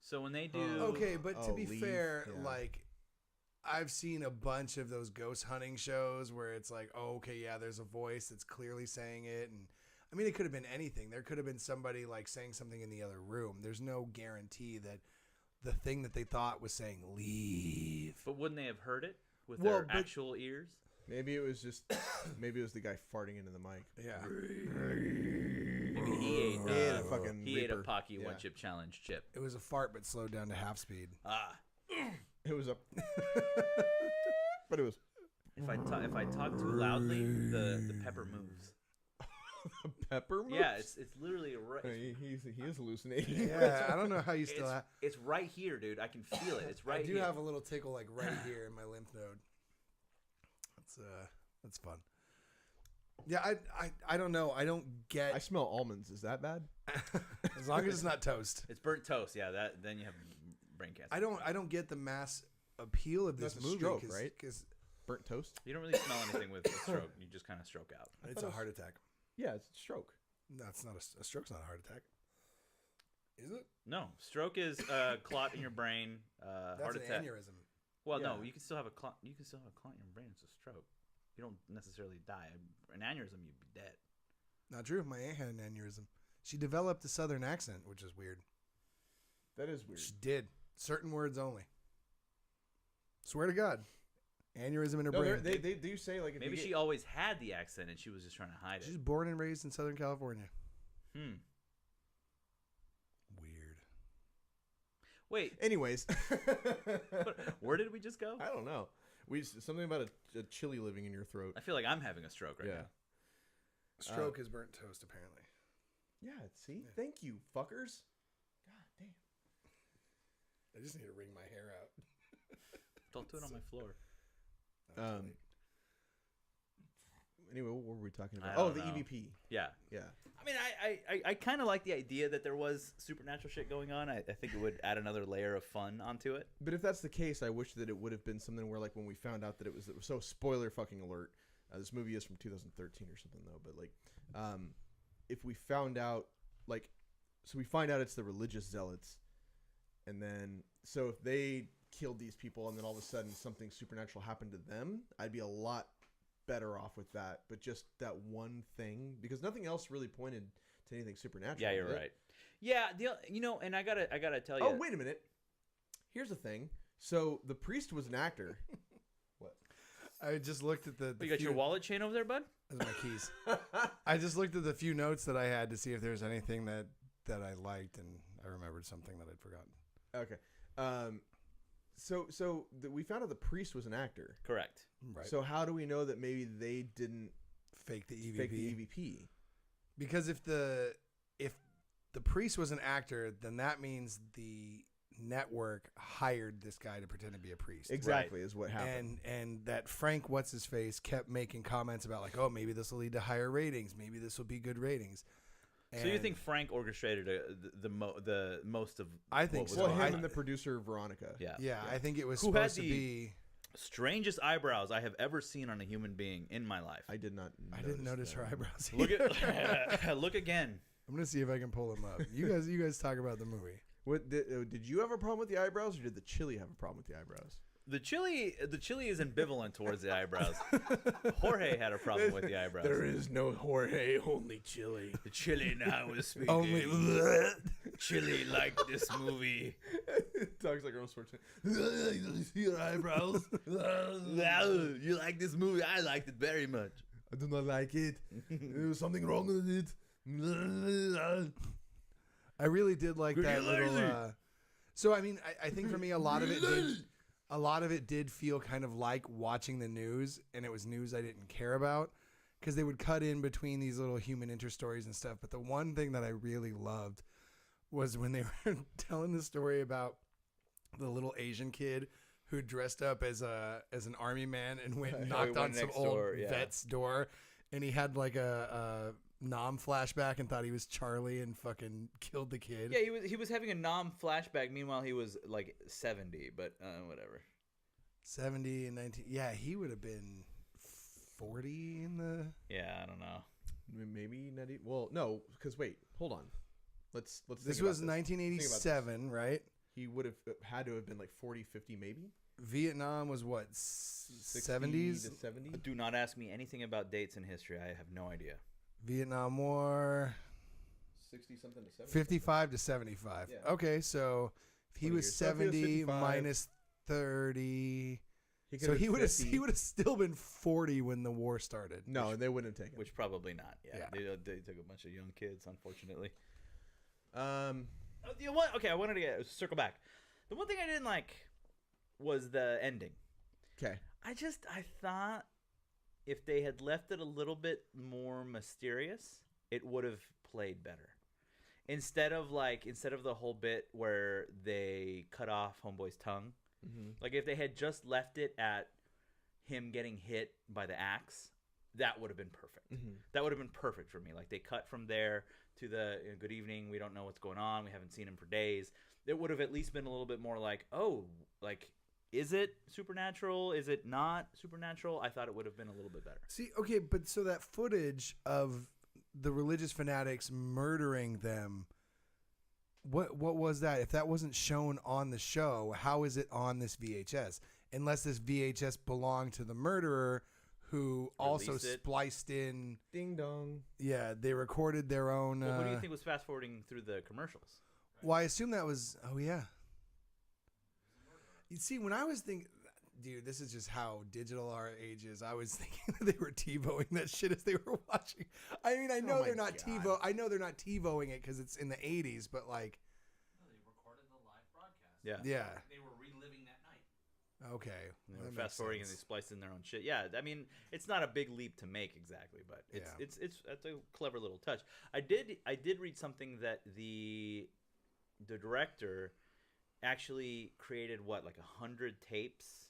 So when they do, Okay, but to be leave, fair, yeah. like I've seen a bunch of those ghost hunting shows where it's like, oh, okay, yeah, there's a voice that's clearly saying it, and I mean, it could have been anything. There could have been somebody like saying something in the other room. There's no guarantee that the thing that they thought was saying leave. but wouldn't they have heard it with Well, their but- actual ears? Maybe it was the guy farting into the mic. Yeah. Maybe he ate, He ate a fucking he ate a Reaper. Pocky Yeah. One Chip Challenge chip. It was a fart, but slowed down to half speed. Ah, It was a but it was if I talk too loudly, the pepper moves. pepper moves? Yeah, it's literally right. He is hallucinating. Yeah, I don't know how you still have. It's right here, dude. I can feel it. It's right I do here. have a little tickle like right here in my lymph node. That's fun. Yeah, I don't know. I don't get I smell almonds. Is that bad? as long as it's not toast. It's burnt toast. Yeah, then you have brain cancer. I don't get the mass appeal of this That's a movie stroke, right? Because Burnt toast? You don't really smell anything with a stroke. You just kind of stroke out. it's a heart attack. Yeah, it's a stroke. No, it's not a stroke's not a heart attack. Is it? No, stroke is a clot in your brain. That's Heart an attack. aneurysm. Well, no, Yeah. you can still have a clot. You can still have a clot in your brain. It's a stroke. You don't necessarily die. An aneurysm, you'd be dead. Not true. My aunt had an aneurysm. She developed a southern accent, which is weird. That is weird. She did. Certain words only. Swear to God. Aneurysm in her No, brain. they do say like if Maybe you she get, always had the accent and she was just trying to hide She's it. born and raised in Southern California. Hmm. Weird. Wait, Anyways, where did we just go? I don't know. Something about a chili living in your throat. I feel like I'm having a stroke right Yeah. now. Stroke is burnt toast, apparently. Yeah. See, thank you, fuckers. God damn. I just need to wring my hair out. Don't do it on my floor. Anyway, what were we talking about? I Oh, don't the know. EVP. Yeah. Yeah. I mean, I kind of like the idea that there was supernatural shit going on. I think it would add another layer of fun onto it. But if that's the case, I wish that it would have been something where, like, when we found out that it was so spoiler fucking alert. This movie is from 2013 or something though. But like, if we found out, like, so we find out it's the religious zealots, and then so if they killed these people and then all of a sudden something supernatural happened to them, I'd be a lot better off with that. But just that one thing, because nothing else really pointed to anything supernatural. Yeah, you're did it? right. Yeah, and I gotta tell you. Oh, wait a minute. Here's the thing. So the priest was an actor. What? I just looked at the You got your wallet chain over there, bud? Those are my keys. I just looked at the few notes that I had to see if there's anything that I liked, and I remembered something that I'd forgotten. Okay. We found out the priest was an actor. Correct. Right. So how do we know that maybe they didn't fake the EVP. fake the EVP? Because if the priest was an actor, then that means the network hired this guy to pretend to be a priest. Exactly, is what happened. And that Frank what's his face kept making comments about like, oh, maybe this will lead to higher ratings, maybe this will be good ratings. So you And think Frank orchestrated the most of? I think what was so. Well, going him on? and the producer Veronica. Yeah. yeah, I think it was Who had supposed to the- be. Strangest eyebrows I have ever seen on a human being in my life. I did not. I didn't notice her eyebrows. Look at look again. I'm gonna see if I can pull them up. You guys talk about the movie. What did you have a problem with the eyebrows, or did the chili have a problem with the eyebrows? The chili is ambivalent towards the eyebrows. Jorge had a problem with the eyebrows. is no Jorge, only chili. The chili now is speaking. Only Chili like this movie. Talks like Arnold Schwarzenegger. Your eyebrows. You like this movie? I liked it very much. I do not like it. There's something wrong with it. I really did like that Pretty lazy. little. So I mean, I think for me, a lot of it did feel kind of like watching the news, and it was news I didn't care about because they would cut in between these little human interstories and stuff. But the one thing that I really loved was when they were telling the story about the little Asian kid who dressed up as an army man and went and knocked on went some next old door, yeah. vet's door, and he had like a Nom flashback and thought he was Charlie and fucking killed the kid. Yeah, he was having a Nom flashback. Meanwhile, he was like 70, but whatever. 70 and 19. Yeah, he would have been 40 in the. Yeah, I don't know. Maybe not. Well, no, because wait, hold on. Let's. This was 1987, right? He would have had to have been like 40, 50, maybe. Vietnam was what, 70s? to 70. Do not ask me anything about dates in history. I have no idea. Vietnam War. 60 something to 70. 55 to 75. Yeah. Okay, so if he 20 was years. So if he was 70 55, minus 30. He So he would have still been 40 when the war started. No, they wouldn't have taken. Which probably not. Yeah, Yeah. They took a bunch of young kids, unfortunately. It. You know what? Okay, I wanted to circle back. The one thing I didn't like was the ending. Okay. I thought if they had left it a little bit more mysterious, it would have played better. Instead of the whole bit where they cut off Homeboy's tongue, like if they had just left it at him getting hit by the axe, that would have been perfect. That would have been perfect for me. Like they cut from there to the good evening, we don't know what's going on, we haven't seen him for days. It would have at least been a little bit more like, oh, like, is it supernatural? Is it not supernatural? I thought it would have been a little bit better. See, okay, but so that footage of the religious fanatics murdering them, what was that? If that wasn't shown on the show, how is it on this VHS? Unless this VHS belonged to the murderer who also Released it. spliced in. Ding dong. Yeah, they recorded their own. Well, what do you think was fast forwarding through the commercials? Well, I assume that was. Oh yeah. You see, when I was thinking, dude, this is just how digital our age is. I was thinking that they were TiVoing that shit as they were watching. I mean, I know my they're not God. TiVo. I know they're not TiVoing it because it's in the '80s, but like, No, they recorded the live broadcast. Yeah. yeah, They were reliving that night. okay. They That were makes fast forwarding and they sense. spliced in their own shit. Yeah, I mean, it's not a big leap to make exactly, but it's that's a clever little touch. I did read something that the director actually created like 100 tapes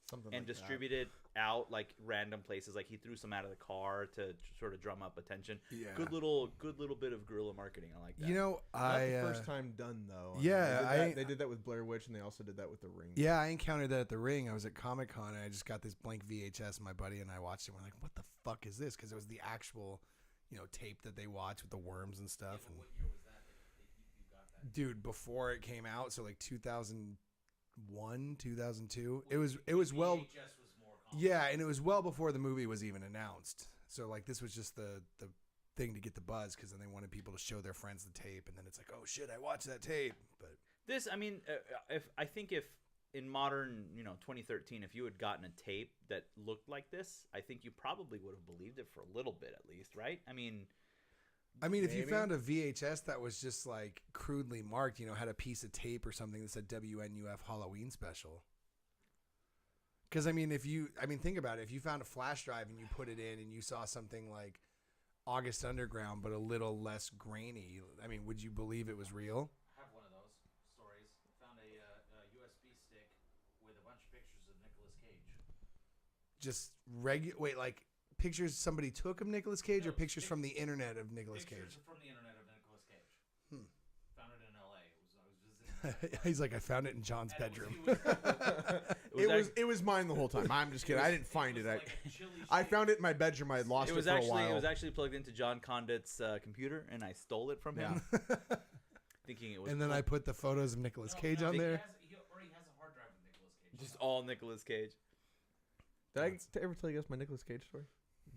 Something and like distributed out like random places. Like he threw some out of the car to sort of drum up attention. Yeah. Good little bit of guerrilla marketing. I like that. You know, Not the first time done though. Yeah, they did that with Blair Witch, and they also did that with The Ring. Yeah, I encountered that at the Ring. I was at Comic-Con, and I just got this blank VHS. My buddy and I watched it. We're like, what the fuck is this? Because it was the actual, tape that they watch with the worms and stuff. And What year was that? You got that? dude, before it came out, so like 2001, 2002. It was well, VHS was more common. yeah, and it was well before the movie was even announced. So like this was just the thing to get the buzz, because then they wanted people to show their friends the tape, and then it's like, oh shit, I watched that tape. But This, I mean, if in modern, 2013, if you had gotten a tape that looked like this, I think you probably would have believed it for a little bit at least, right? I mean, if you Maybe. found a VHS that was just like crudely marked, had a piece of tape or something that said WNUF Halloween Special. Because think about it. If you found a flash drive and you put it in and you saw something like August Underground but a little less grainy, would you believe it was real? I have one of those stories. Found a USB stick with a bunch of pictures of Nicolas Cage. Just like pictures somebody took of Nicolas Cage, or No, pictures from the internet of Nicolas Pictures Cage? from the internet of Nicolas Cage. Hmm. Found it in LA. I was visiting. He's like, I found it in John's And bedroom. It was mine the whole time. I'm just kidding. I didn't find it. was like a chili I shake. found it in my bedroom. I had lost it, it was for actually a while. it was actually plugged into John Condit's computer, and I stole it from him, thinking it was. And then cool. I put the photos of Nicolas Cage on He there. He already has a hard drive with Nicolas Cage. just all Nicolas Cage. Did I ever tell you guys my Nicolas Cage story?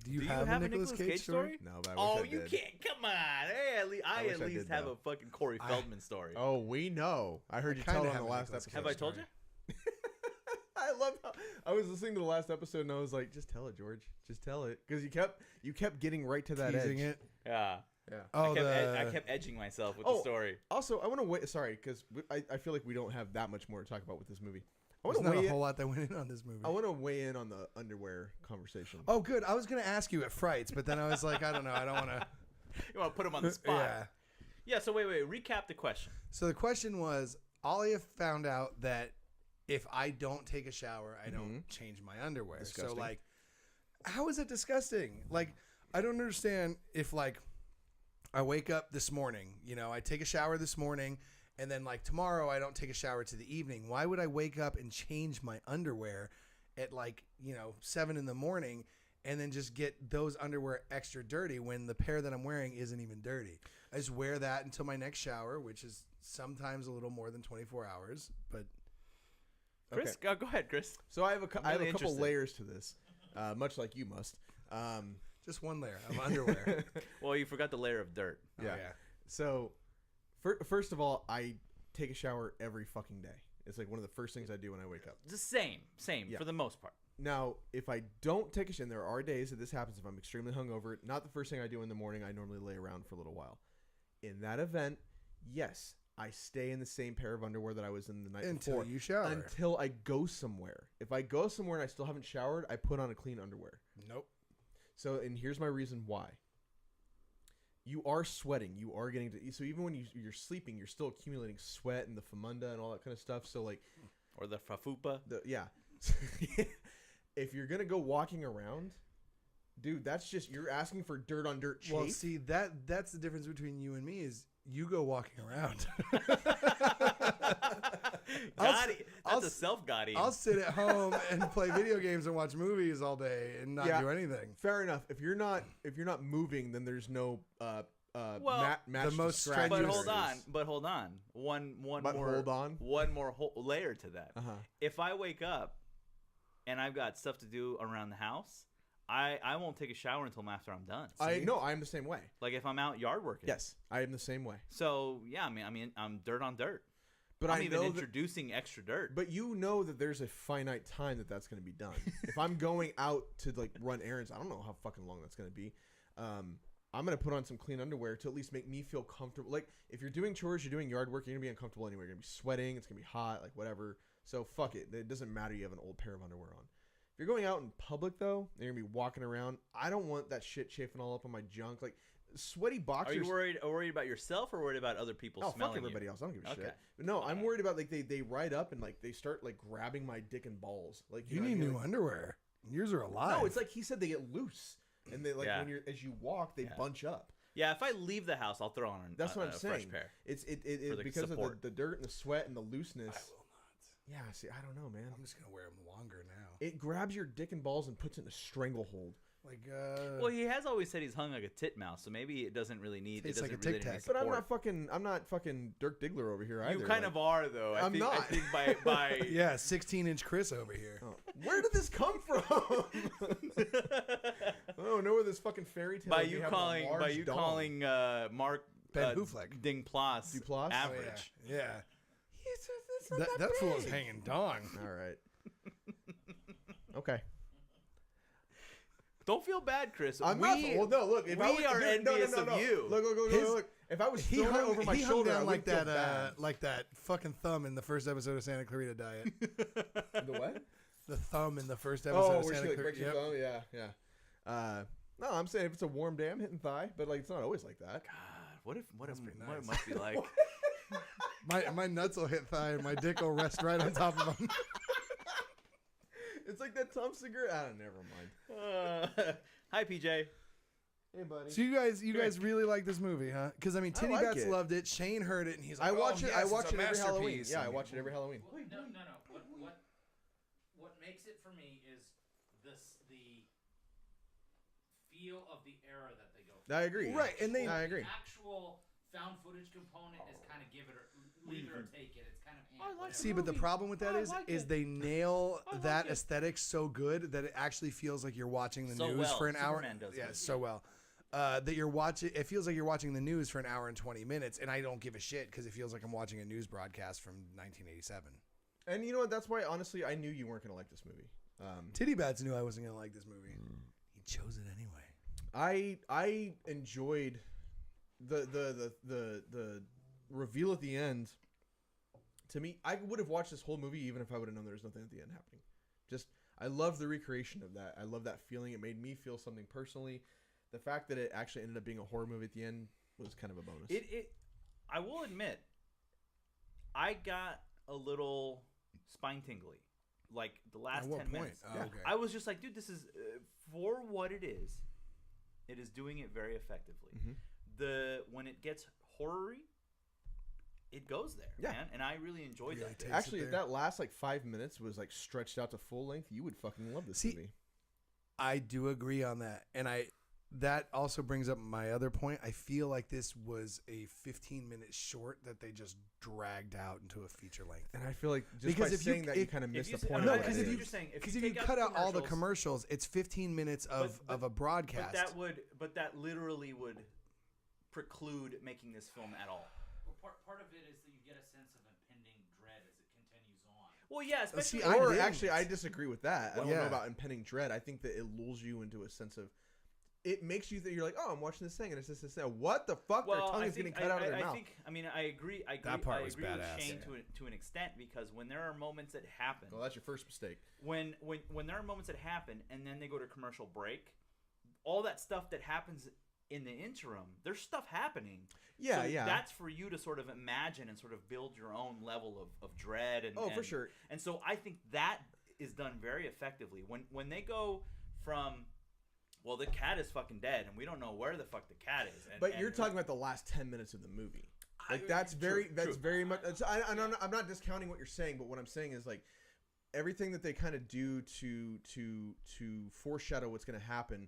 Do you have a Nicolas Cage story? No, but I Oh, wish I you did. can't! Come on! Hey, I wish at I least did, have though. a fucking Corey Feldman story. Oh, we know. I heard I you tell kinda it on have the a last Nicolas episode. Have I told you? I love how I was listening to the last episode and I was like, just tell it, George. Just tell it, because you kept getting right to that Teasing edge. it. Yeah. Yeah. Oh, I kept edging myself with the Oh, story. Also, I want to wait. Sorry, because I feel like we don't have that much more to talk about with this movie. I There's want to not weigh a whole in. lot that went in on this movie. I want to weigh in on the underwear conversation. Oh, good. I was going to ask you at Frights, but then I was like, I don't know. I don't want to. You want to put him on the spot? Yeah. Yeah. So wait. Recap the question. So the question was, Alia found out that if I don't take a shower, I don't change my underwear. Disgusting. So, like, how is it disgusting? Like, I don't understand if, like, I wake up this morning, I take a shower this morning, and then like tomorrow I don't take a shower to the evening. Why would I wake up and change my underwear at 7 in the morning and then just get those underwear extra dirty when the pair that I'm wearing isn't even dirty? I just wear that until my next shower, which is sometimes a little more than 24 hours, but Chris, go ahead, Chris. So I have a couple interested. layers to this, much like you must. just one layer of underwear. Well, you forgot the layer of dirt. Oh, yeah. So, first of all, I take a shower every fucking day. It's like one of the first things I do when I wake up. The same Yeah. for the most part. Now, if I don't take a shower, and there are days that this happens if I'm extremely hungover, not the first thing I do in the morning. I normally lay around for a little while. In that event, yes, I stay in the same pair of underwear that I was in the night Until before. you shower. Until I go somewhere. If I go somewhere and I still haven't showered, I put on a clean underwear. Nope. So, and here's my reason why. You are sweating. You are getting to... So even when you're sleeping, you're still accumulating sweat and the famunda and all that kind of stuff. So like... Or the fafupa. Yeah. If you're going to go walking around... Dude, that's just... You're asking for dirt on dirt chafe. Well, see, that's the difference between you and me is you go walking around. That's a self-Gotti. I'll sit at home and play video games and watch movies all day and not do anything. Fair enough. If you're not moving, then there's no match the most to scratch. strenuous- But hold on. One more layer to that. Uh-huh. If I wake up and I've got stuff to do around the house, I won't take a shower until after I'm done. I'm the same way. Like if I'm out yard working. Yes, I am the same way. So yeah, I mean, I'm dirt on dirt. But I'm I even know introducing extra dirt. But you know that there's a finite time that's going to be done. If I'm going out to like run errands, I don't know how fucking long that's going to be. I'm going to put on some clean underwear to at least make me feel comfortable. Like if you're doing chores, you're doing yard work, you're going to be uncomfortable anyway. You're going to be sweating. It's going to be hot, like whatever. So fuck it. It doesn't matter. You have an old pair of underwear on. If you're going out in public though, you're going to be walking around. I don't want that shit chafing all up on my junk. Like sweaty boxers. Are you worried about yourself or worried about other people smelling fuck everybody you? else. I don't give a Okay. shit. But no, I'm worried about like they ride up and like they start like grabbing my dick and balls. Like You know need what I mean? new underwear. Yours are alive. No, it's like he said they get loose and they like when as you walk they bunch up. Yeah, if I leave the house, I'll throw on That's what I'm a saying. fresh pair. It's the because support. of the dirt and the sweat and the looseness. I will not. Yeah, see, I don't know, man. I'm just gonna wear them longer now. It grabs your dick and balls and puts it in a stranglehold. Like, Well, he has always said he's hung like a titmouse, so maybe it doesn't really need. Tastes it doesn't like a really Tic need Tac. But support. I'm not fucking Dirk Diggler over here either. You kind of are though. I'm not. I think by yeah, 16-inch Chris over here. Oh, where did this come from? I don't know where this fucking fairy tale. by you calling Mark Ben Hoofleck. Duplass Duplass? Oh, average. Yeah. That fool is hanging dong. All right. Okay. Don't feel bad, Chris. I'm not. Well, no. Look, if we are envious of you. Look. If I was He throwing it hung, over my he hung shoulder, I down wouldn't like feel that, bad. like that fucking thumb in the first episode of Santa Clarita Diet. The what? The thumb in the first episode Oh, of where she Santa like Clarita. breaks your thumb. Yeah. No, I'm saying if it's a warm day, I'm hitting thigh, but like it's not always like that. God, what pretty it nice. must be like? My nuts will hit thigh, and my dick will rest right on top of them. It's like that Tom Segura. Never mind. Hi, PJ. Hey, buddy. So you guys really like this movie, huh? Because I mean, I like Tittybats it. loved it. Shane heard it, and he's like, I watch it. yes, I it's watch a it every Halloween. masterpiece. Yeah, I watch it every Halloween. No. What makes it for me is the feel of the era that they go through. I agree. Right, and I agree. The actual found footage component is kind of give it or leave it or take it. It's kind of See, but the problem with that is they nail that aesthetic so good that it actually feels like you're watching the So news well. for an hour. Superman does Yeah, it. so well. That you're watching. It feels like you're watching the news for an hour and 20 minutes, and I don't give a shit because it feels like I'm watching a news broadcast from 1987. And you know what? That's why, honestly, I knew you weren't gonna like this movie. Tittybats knew I wasn't gonna like this movie. He chose it anyway. I enjoyed the reveal at the end. To me, I would have watched this whole movie even if I would have known there was nothing at the end happening. Just, I love the recreation of that. I love that feeling. It made me feel something personally. The fact that it actually ended up being a horror movie at the end was kind of a bonus. I will admit, I got a little spine tingly, like the last At what 10 point? minutes. Oh, okay. I was just like, dude, this is for what it is. It is doing it very effectively. Mhm. when it gets horror-y, it goes there, man. And I really enjoyed that. Actually, if that last like 5 minutes was like stretched out to full length, you would fucking love this movie. I do agree on that, and that also brings up my other point. I feel like this was a 15-minute short that they just dragged out into a feature length. And I feel like just by saying that, you kind of missed the point. No, because if you cut out all the commercials, it's 15 minutes of a broadcast. But that literally would preclude making this film at all. Well, part of it is that you get a sense of impending dread as it continues on. Well, yeah, especially. Actually, I disagree with that. I don't know about impending dread. I think that it lulls you into a sense of. It makes you think you're like, oh, I'm watching this thing, and it's just this. What the fuck? Their tongue is getting cut out of their mouth. I agree. That part was with badass. Shane to an extent, because when there are moments that happen. Well, that's your first mistake. When there are moments that happen, and then they go to commercial break, all that stuff that happens in the interim, there's stuff happening. Yeah, so yeah. That's for you to sort of imagine and sort of build your own level of dread. For sure. And so I think that is done very effectively. When they go from, well, the cat is fucking dead, and we don't know where the fuck the cat is. But you're talking about the last 10 minutes of the movie. Like that's very much. I'm not discounting what you're saying, but what I'm saying is like everything that they kind of do to foreshadow what's going to happen.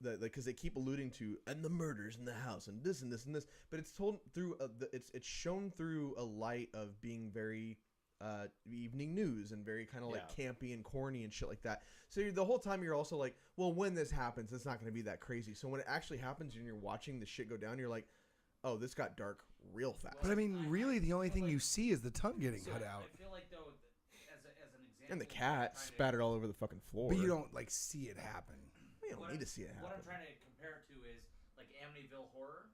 Because they keep alluding to and the murders in the house and this and this and this, but it's told through it's shown through a light of being very evening news and very kind of like campy and corny and shit like that. So the whole time you're also like, well, when this happens, it's not going to be that crazy. So when it actually happens and you're watching the shit go down, you're like, oh, this got dark real fast. But I mean, really, the only thing you see is the tongue getting cut out. I feel like though, as an example, And the cat spattered all over the fucking floor. But you don't like see it happen. You don't need to see it happen. What I'm trying to compare it to is like Amityville Horror.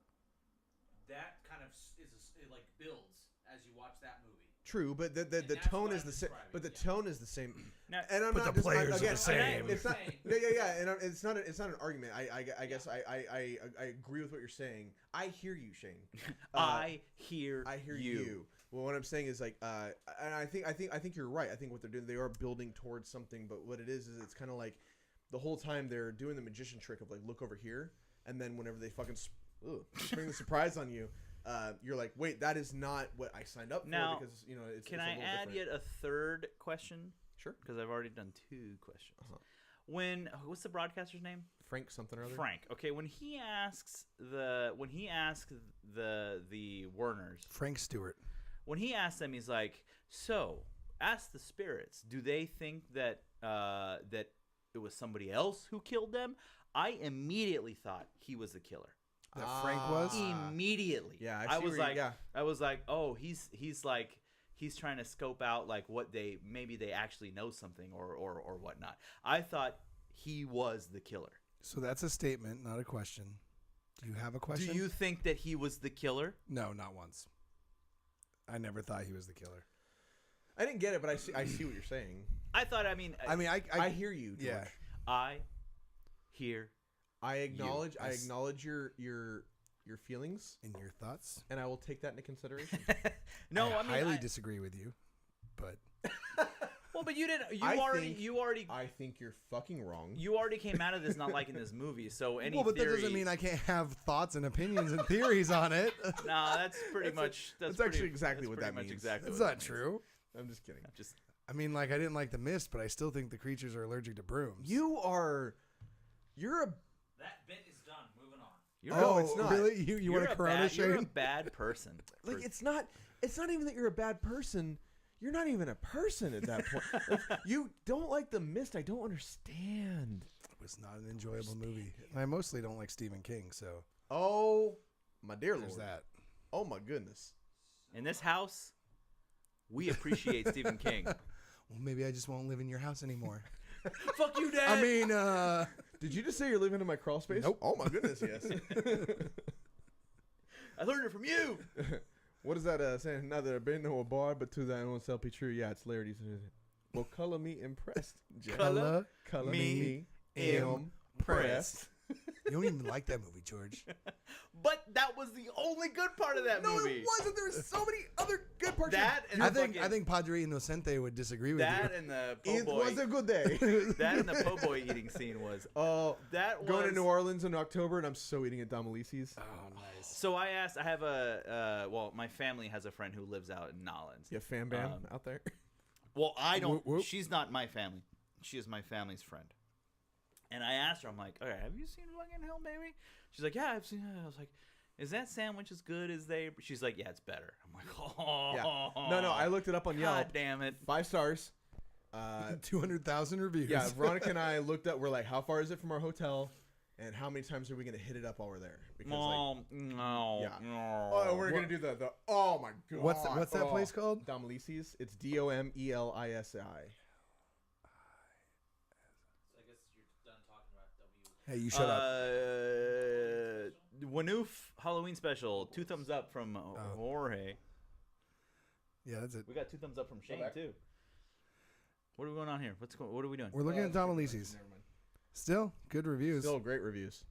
That kind of it like builds as you watch that movie. True, but the tone is the same. But the tone is the same. Now, and I'm but not the players are the same. It's not. Yeah. And it's not an argument. I guess I agree with what you're saying. I hear you, Shane. I hear you. Well, what I'm saying is like, and I think you're right. I think what they're doing, they are building towards something. But what it is it's kind of like the whole time they're doing the magician trick of like, look over here, and then whenever they fucking spring the surprise on you. You're like, wait, that is not what I signed up for because it's. Can it's I add different. yet a third question? Sure. Because I've already done 2 questions. What's the broadcaster's name? Frank something or other. Frank. Okay, when he asks the Werners, Frank Stewart. When he asks them, he's like, so ask the spirits, do they think that that it was somebody else who killed them? I immediately thought he was the killer. That Frank was immediately. Yeah, I was like, oh, he's trying to scope out like what they actually know something or whatnot. I thought he was the killer. So that's a statement, not a question. Do you have a question? Do you think that he was the killer? No, not once. I never thought he was the killer. I didn't get it, but I see what you're saying. I thought. I mean, I hear you, George. Yeah. I hear. I acknowledge. You. I acknowledge your feelings and your thoughts, and I will take that into consideration. No, I highly disagree with you, but. Well, but you didn't. I think you're fucking wrong. You already came out of this not liking this movie, so any. Well, but that doesn't mean I can't have thoughts and opinions and theories on it. No, that's pretty much. That's actually exactly what that means. Exactly. That's not true. I'm just kidding. I mean, like I didn't like the mist, but I still think the creatures are allergic to brooms. You're a. That bit is done. Moving on. No, it's not. Really? You want a Corona, Shane? You're a bad person. Like it's not even that you're a bad person. You're not even a person at that point. Like, you don't like The Mist. I don't understand. It was not an enjoyable movie. I mostly don't like Stephen King, so. Oh, my dear There's Lord. that. Oh my goodness. In this house, we appreciate Stephen King. Well, maybe I just won't live in your house anymore. Fuck you, Dad. I mean, did you just say you're living in my crawl space? Nope. Oh my goodness, yes. I learned it from you. What is that saying? Not that I've been to a bar, but to thine own self be true. Yeah, it's Larry. Well, color me impressed. Color me impressed. You don't even like that movie, George. But that was the only good part of that No, movie. it wasn't. There were so many other good parts. That and I the think fucking- Padre Inocente would disagree with that you. and the po' It boy. was a good day. That and the po' boy eating scene was. Oh, That going to was- New Orleans in October, and I'm so eating at Domalices. Oh, nice. So I asked. I have well, my family has a friend who lives out in Nolens. You have Fam Bam out there? Well, I don't. Whoop, whoop. She's not my family. She is my family's friend. And I asked her, I'm like, okay, have you seen fucking Hell, Baby? She's like, yeah, I've seen it. I was like, is that sandwich as good as they? She's like, yeah, it's better. I'm like, oh, Yeah. No, I looked it up on Yelp. God damn it. 5 stars. 200,000 reviews. Yeah, Veronica and I looked up. We're like, how far is it from our hotel? And how many times are we going to hit it up while we're there? Because No, no, yeah. no. oh, we're going to do the. Oh my god. What's that place called? Domalices. It's Domelisi. I guess you're done talking about Hey, you shut up. WNUF Halloween Special. 2 thumbs up from Jorge. Yeah, that's it. We got 2 thumbs up from Shane back. too. What are we going on here? What are we doing? We're looking at Domalices. Never mind. Still, good reviews. Still great reviews.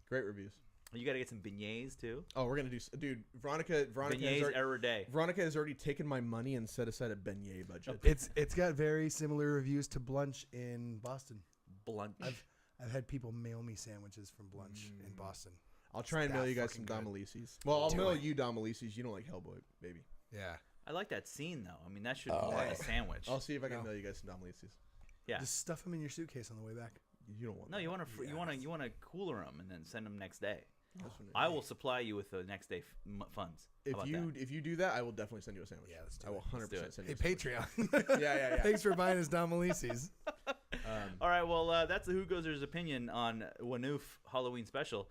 Great reviews. You got to get some beignets too. Oh, we're gonna do, dude. Veronica has Beignets already, every day. Veronica has already taken my money and set aside a beignet budget. It's got very similar reviews to Blunch in Boston. Blunt. I've had people mail me sandwiches from Blunch in Boston. I'll try and that mail you guys fucking some good. Domalices. Well, I'll Do mail it. you Domalices. You don't like Hellboy, baby. Yeah. I like that scene though. I mean, that should be like a sandwich. I'll see if I can No. mail you guys some Domalices. Yeah. Just stuff them in your suitcase on the way back. You don't want. No, that. you want to you want to cooler them and then send them next day. That's what I will supply you with the next day funds. How If about you that? if you do that, I will definitely send you a sandwich. Yeah, let's do I will it. 100% Let's send Hey, you. A sandwich. Patreon. Yeah. Thanks for buying us Domalices. All right, well, that's the Who Gozer's opinion on WNUF Halloween Special.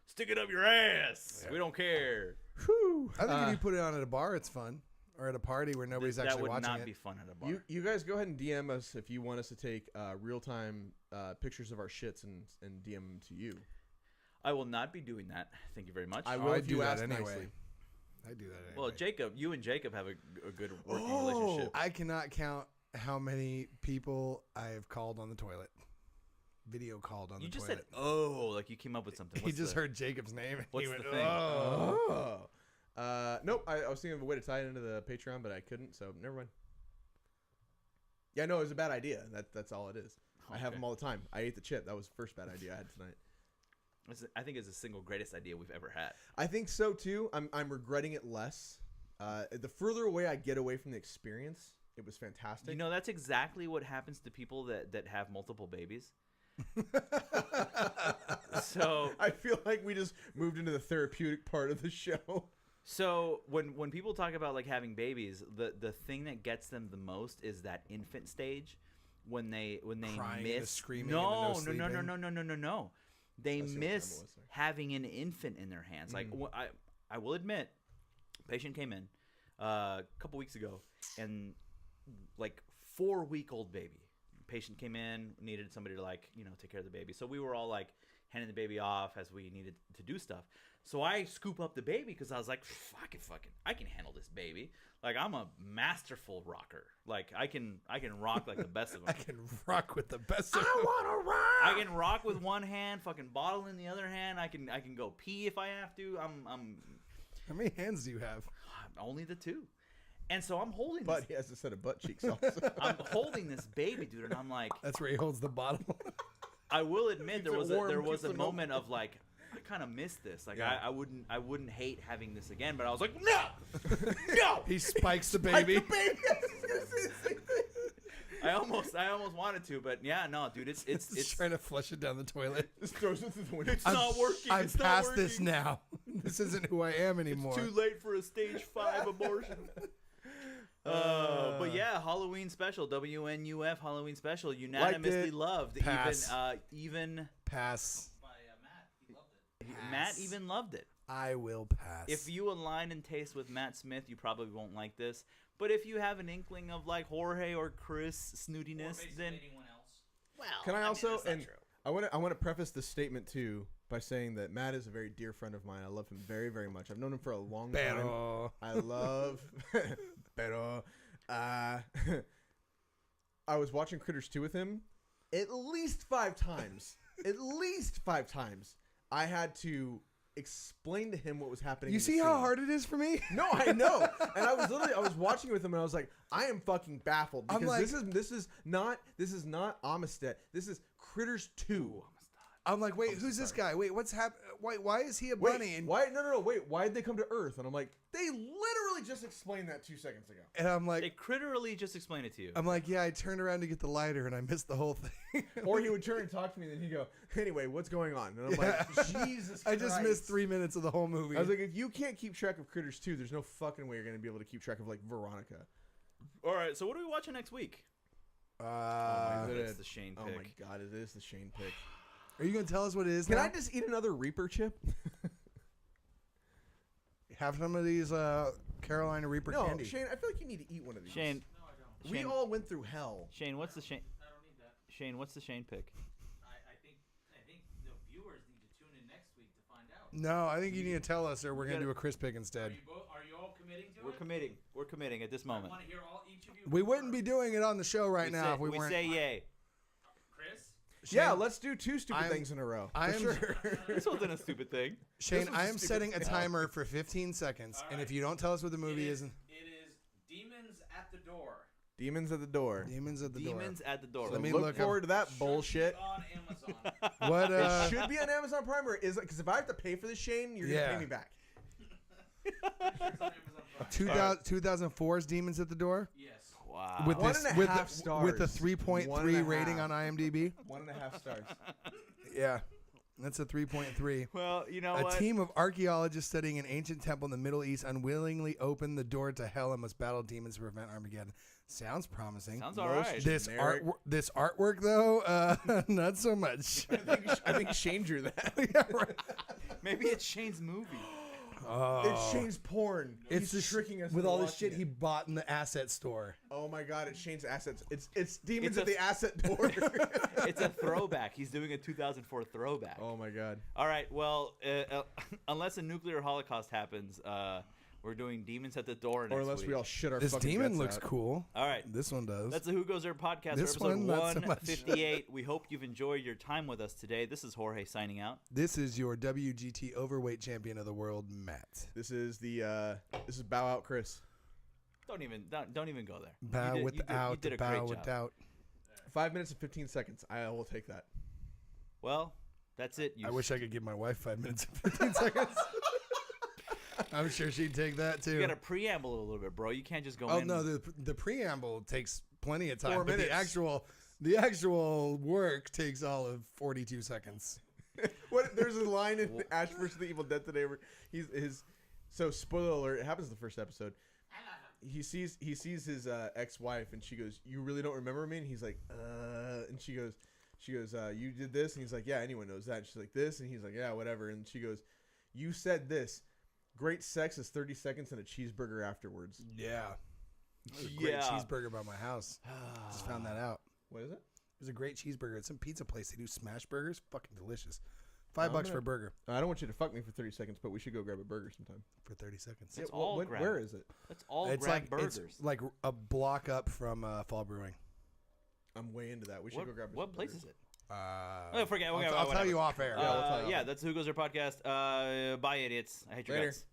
Stick it up your ass. We don't care. Whew. I think if you put it on at a bar, it's fun. Or at a party where nobody's That actually would watching not it. be fun at a bar. You guys go ahead and DM us if you want us to take real time pictures of our shits and DM them to you. I will not be doing that. Thank you very much. I will I if you do that ask anyway. nicely. I do that anyway. Well, Jacob, you and Jacob have a good working Oh, relationship. I cannot count how many people I have called on the toilet. Video called on You the just toilet. said, "Oh," like you came up with something. He What's just the- heard Jacob's name. And what's he the went, thing? Oh. Nope. I was thinking of a way to tie it into the Patreon, but I couldn't, so never mind. Yeah, no, it was a bad idea. That's all it is. I have Okay. them all the time. I ate the chip. That was the first bad idea I had tonight. I think it's the single greatest idea we've ever had. I think so too. I'm regretting it less. The further away I get away from the experience, it was fantastic. You know, that's exactly what happens to people that have multiple babies. So I feel like we just moved into the therapeutic part of the show. So when people talk about like having babies, the thing that gets them the most is that infant stage when they Crying and the miss screaming and the no no sleeping. no. They That's what miss Emma was saying. having an infant in their hands. Like I will admit, patient came in a couple weeks ago and like 4-week-old baby. Patient came in, needed somebody to like, take care of the baby. So we were all like handing the baby off as we needed to do stuff. So I scoop up the baby because I was like, I can handle this baby. Like I'm a masterful rocker. Like I can rock like the best of them. I can rock with the best of them. wanna rock. I can rock with one hand, fucking bottle in the other hand. I can go pee if I have to. I'm How many hands do you have? only the 2. And so I'm holding But this, he has a set of butt cheeks also. I'm holding this baby, dude, and I'm like, That's where he holds the bottle. I will admit there Keeps was it warm, a keeps it moment of like, I kind of missed this. Like Yeah. I wouldn't hate having this again, but I was like, no. He spikes the baby. I almost wanted to, but yeah, no, dude, it's He's trying to flush it down the toilet. Just throws it through the window. It's not working. I'm It's not past working. this now. This isn't who I am anymore. Too late for a stage 5 abortion. But yeah, Halloween special, WNUF Halloween special, unanimously it. loved. Pass. Even Pass. By Matt. He loved it. Matt Pass. even loved it. I will pass. If you align in taste with Matt Smith, you probably won't like this. But if you have an inkling of like Jorge or Chris Or snootiness, basically then anyone else. well, Can I also that's not and true. I want to preface this statement too by saying that Matt is a very dear friend of mine. I love him very, very much. I've known him for a long time. Pero. I love pero I was watching Critters 2 with him at least 5 times. at least 5 times, I had to explain to him what was happening. You in the see how scene. hard it is for me? No, I know. And I was watching it with him, and I was like, I am fucking baffled because I'm like- this is not Amistad. This is Critters 2. I'm like, wait, who's this guy? Wait, what's happening? Why is he a bunny? And, Why? No. Wait, why did they come to Earth? And I'm like, they literally just explained that 2 seconds ago. and I'm They like, critterally just explain it to you. yeah, I turned around to get the lighter and I missed the whole thing. Or he would turn and talk to me, and then he'd go, anyway, what's going on? And I'm like, Jesus I just Christ. missed 3 minutes of the whole movie. I was like, if you can't keep track of Critters 2, there's no fucking way you're going to be able to keep track of, like, Veronica. All right, so what are we watching next week? It's the Shane pick. Oh, my God, it is the Shane pick. are you going to tell us what it is Can now? I just eat another Reaper chip? have some of these Carolina Reaper No, candy? Shane, I feel like you need to eat one of these. Shane, No, I don't. We Shane- all went through hell. Shane, what's the Shane? I don't need that. Shane, what's the Shane pick? I think the viewers need to tune in next week to find out. No, I think you need to tell us, or we're going to do a Chris pick instead. Are you all committing to We're it? committing. We're committing at this I moment. want to hear each of you. We wouldn't be doing it on the show right we now say, if we weren't. say yay. Chris. Yeah, Shane- let's do 2 stupid I'm- things in a row. I For am- sure. This wasn't a stupid thing. Shane, was I a am stupid setting a thing. timer for 15 seconds, and if you don't tell us what the movie is, It is Demons at the Door. Demons at the door. Demons at the Demons at the door. Let me Look look up- forward to that Should bullshit. be on Amazon. door. What? It should be on Amazon Prime, or is it? Because if I have to pay for this, Shane, you're Yeah. gonna pay me back. It's on Amazon Prime. 2004's Demons at the Door Yes. Wow. with One this and a with half the stars. with the 3.3 1.5. rating on IMDb. 1.5 stars. Yeah, that's a 3.3. well, you know A what? team of archaeologists studying an ancient temple in the Middle East unwillingly open the door to hell and must battle demons to prevent Armageddon. Sounds promising. Sounds all right. This generic. artwork though, not so much. I think Shane drew that. Yeah, right. Maybe it's Shane's movie. It's Shane's porn. It's He's the tricking us with into all the watching shit it. he bought in the asset store. Oh my God! It's Shane's assets. It's demons It's at a- the asset door. It's a throwback. He's doing a 2004 throwback. Oh my God! All right. Well, unless a nuclear holocaust happens, we're doing Demons at the Door next Or unless week. we all shit our This fucking demon guts looks out. cool. All right. This one does. That's the Who Goes There podcast This for episode one, not so much. 158. We hope you've enjoyed your time with us today. This is Jorge signing out. This is your WGT Overweight Champion of the World, Matt. This is Bow Out Chris. Don't even go there. Bow you without, did a bow great job. without. 5 minutes and 15 seconds. I will take that. Well, that's it. I wish I could give my wife 5 minutes and 15 seconds. I'm sure she'd take that too. You got to preamble a little bit, bro. You can't just go Oh in. no, the preamble takes plenty of time, 4 but minutes. the actual work takes all of 42 seconds. What? There's a line in Ash vs. the Evil Dead today where so spoiler alert, it happens in the first episode. He sees his ex-wife and she goes, "You really don't remember me?" And he's like, and she goes, "You did this?" And he's like, "Yeah, anyone knows that." And she's like, "This?" And he's like, "Yeah, whatever." And she goes, "You said this. Great sex is 30 seconds and a cheeseburger afterwards." Yeah. There's a great Yeah. cheeseburger by my house. Just found that out. What is it? There's a great cheeseburger at some pizza place. They do smash burgers. Fucking delicious. $5 gonna- for a burger I don't want you to fuck me for 30 seconds, but we should go grab a burger sometime. for 30 seconds. It's all grab. Where is it? That's all It's grab like burgers. it's like a block up from Fall Brewing. I'm way into that. We should go grab. What some place burgers. is it? I'll forget. tell you off air. we'll tell you Yeah, off. that's Who Goes There podcast. Bye, idiots. I hate your Later. guts.